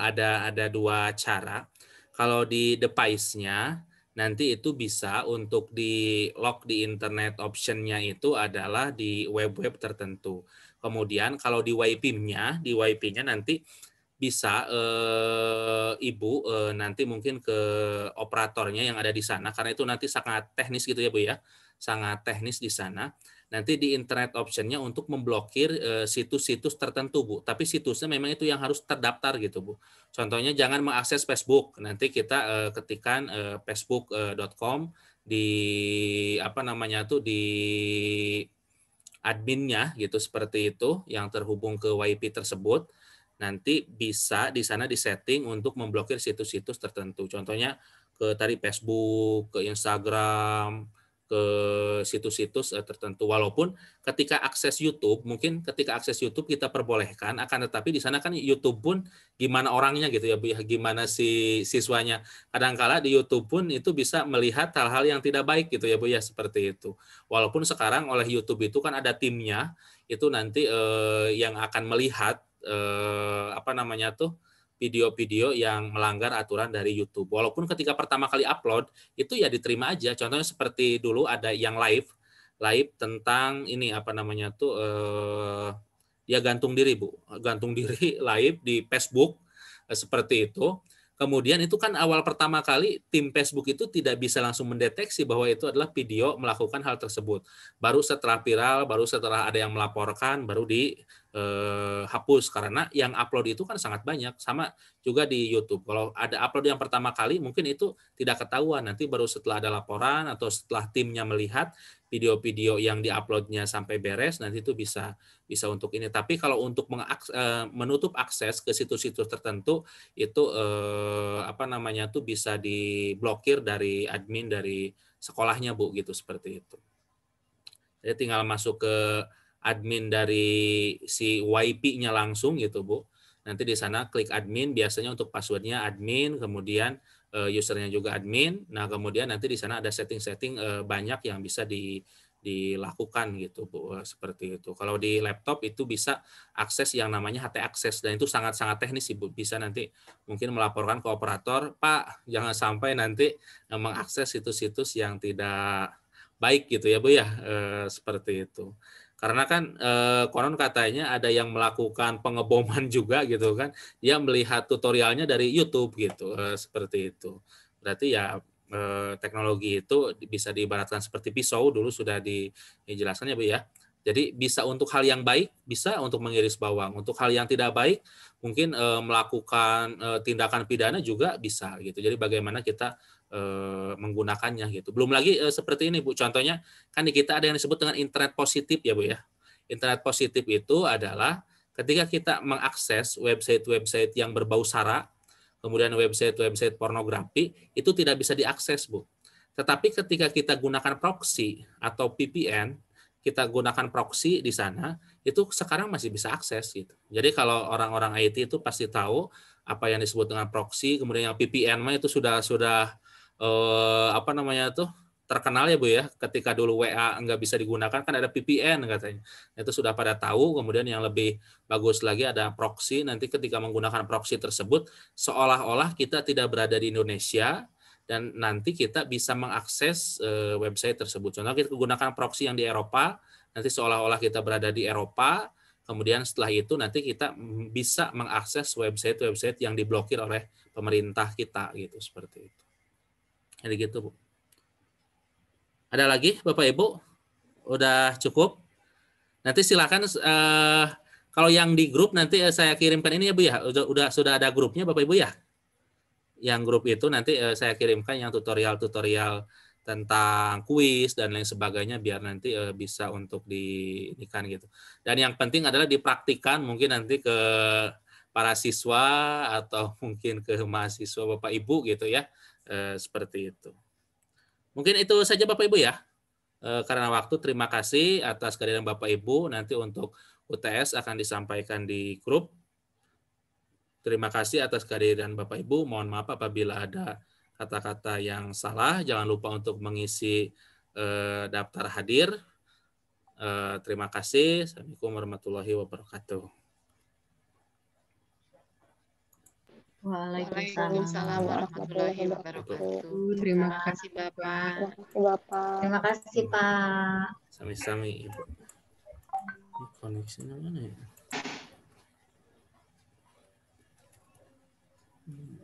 Ada dua cara. Kalau di device-nya, nanti itu bisa untuk di lock di internet option-nya itu adalah di web-web tertentu. Kemudian kalau di WiFi-nya, nanti bisa Ibu nanti mungkin ke operatornya yang ada di sana, karena itu nanti sangat teknis gitu ya Bu ya, sangat teknis di sana. Nanti di internet option-nya untuk memblokir situs-situs tertentu Bu, tapi situsnya memang itu yang harus terdaftar gitu Bu. Contohnya jangan mengakses Facebook, nanti kita ketikkan facebook.com di di adminnya gitu, seperti itu yang terhubung ke WiFi tersebut. Nanti bisa di sana disetting untuk memblokir situs-situs tertentu. Contohnya ke tadi Facebook, ke Instagram, ke situs-situs tertentu. Walaupun ketika akses YouTube, mungkin ketika akses YouTube kita perbolehkan, akan tetapi di sana kan YouTube pun gimana orangnya gitu ya, gimana si siswanya. Kadang-kala di YouTube pun itu bisa melihat hal-hal yang tidak baik gitu ya Bu ya, seperti itu. Walaupun sekarang oleh YouTube itu kan ada timnya, itu nanti yang akan melihat video-video yang melanggar aturan dari YouTube. Walaupun ketika pertama kali upload itu ya diterima aja. Contohnya seperti dulu ada yang live tentang ini ya gantung diri Bu, gantung diri live di Facebook seperti itu. Kemudian itu kan awal pertama kali tim Facebook itu tidak bisa langsung mendeteksi bahwa itu adalah video melakukan hal tersebut. Baru setelah viral, baru setelah ada yang melaporkan, baru dihapus. Karena yang upload itu kan sangat banyak. Sama juga di YouTube. Kalau ada upload yang pertama kali, mungkin itu tidak ketahuan. Nanti baru setelah ada laporan atau setelah timnya melihat video-video yang diuploadnya sampai beres, nanti itu bisa untuk ini. Tapi kalau untuk menutup akses ke situs-situs tertentu itu bisa diblokir dari admin dari sekolahnya Bu, gitu, seperti itu. Jadi tinggal masuk ke admin dari si WiFi-nya langsung gitu Bu. Nanti di sana klik admin, biasanya untuk passwordnya admin, kemudian usernya juga admin. Nah, kemudian nanti di sana ada setting-setting banyak yang bisa dilakukan gitu, Bu, seperti itu. Kalau di laptop itu bisa akses yang namanya HT Access, dan itu sangat-sangat teknis sih, Bu. Bisa nanti mungkin melaporkan ke operator, Pak, jangan sampai nanti mengakses situs-situs yang tidak baik gitu ya, Bu ya, seperti itu. Karena kan konon katanya ada yang melakukan pengeboman juga gitu kan, dia melihat tutorialnya dari YouTube gitu, seperti itu. Berarti ya teknologi itu bisa diibaratkan seperti pisau, dulu sudah dijelaskan ya Bu ya. Jadi bisa untuk hal yang baik, bisa untuk mengiris bawang. Untuk hal yang tidak baik, mungkin melakukan tindakan pidana juga bisa gitu. Jadi bagaimana kita menggunakannya gitu. Belum lagi seperti ini Bu, contohnya kan di kita ada yang disebut dengan internet positif ya Bu ya. Internet positif itu adalah ketika kita mengakses website-website yang berbau sara, kemudian website-website pornografi, itu tidak bisa diakses Bu. Tetapi ketika kita gunakan proxy atau VPN, kita gunakan proxy di sana, itu sekarang masih bisa akses gitu. Jadi kalau orang-orang IT itu pasti tahu apa yang disebut dengan proxy, kemudian yang VPN mah itu sudah apa namanya tuh terkenal ya Bu ya. Ketika dulu WA nggak bisa digunakan kan ada VPN katanya. Itu sudah pada tahu. Kemudian yang lebih bagus lagi ada proxy. Nanti ketika menggunakan proxy tersebut seolah-olah kita tidak berada di Indonesia dan nanti kita bisa mengakses website tersebut. Contoh kita gunakan proxy yang di Eropa, nanti seolah-olah kita berada di Eropa. Kemudian setelah itu nanti kita bisa mengakses website-website yang diblokir oleh pemerintah kita gitu, seperti itu. Jadi gitu Bu. Ada lagi Bapak Ibu? Udah cukup? Nanti silakan kalau yang di grup nanti saya kirimkan ini ya Bu ya. Sudah ada grupnya Bapak Ibu ya? Yang grup itu nanti saya kirimkan yang tutorial-tutorial tentang kuis dan lain sebagainya biar nanti bisa untuk diinikan gitu. Dan yang penting adalah dipraktikkan mungkin nanti ke para siswa atau mungkin ke mahasiswa Bapak Ibu gitu ya. Seperti itu. Mungkin itu saja Bapak Ibu ya. Karena waktu, terima kasih atas kehadiran Bapak Ibu. Nanti untuk UTS akan disampaikan di grup. Terima kasih atas kehadiran Bapak Ibu. Mohon maaf apabila ada kata-kata yang salah. Jangan lupa untuk mengisi daftar hadir. Terima kasih. Assalamualaikum warahmatullahi wabarakatuh. Waalaikumsalam warahmatullahi wabarakatuh. Terima kasih Bapak. Terima kasih Pak. Sami-sami Ibu. Ini koneksinya mana ya? Hmm.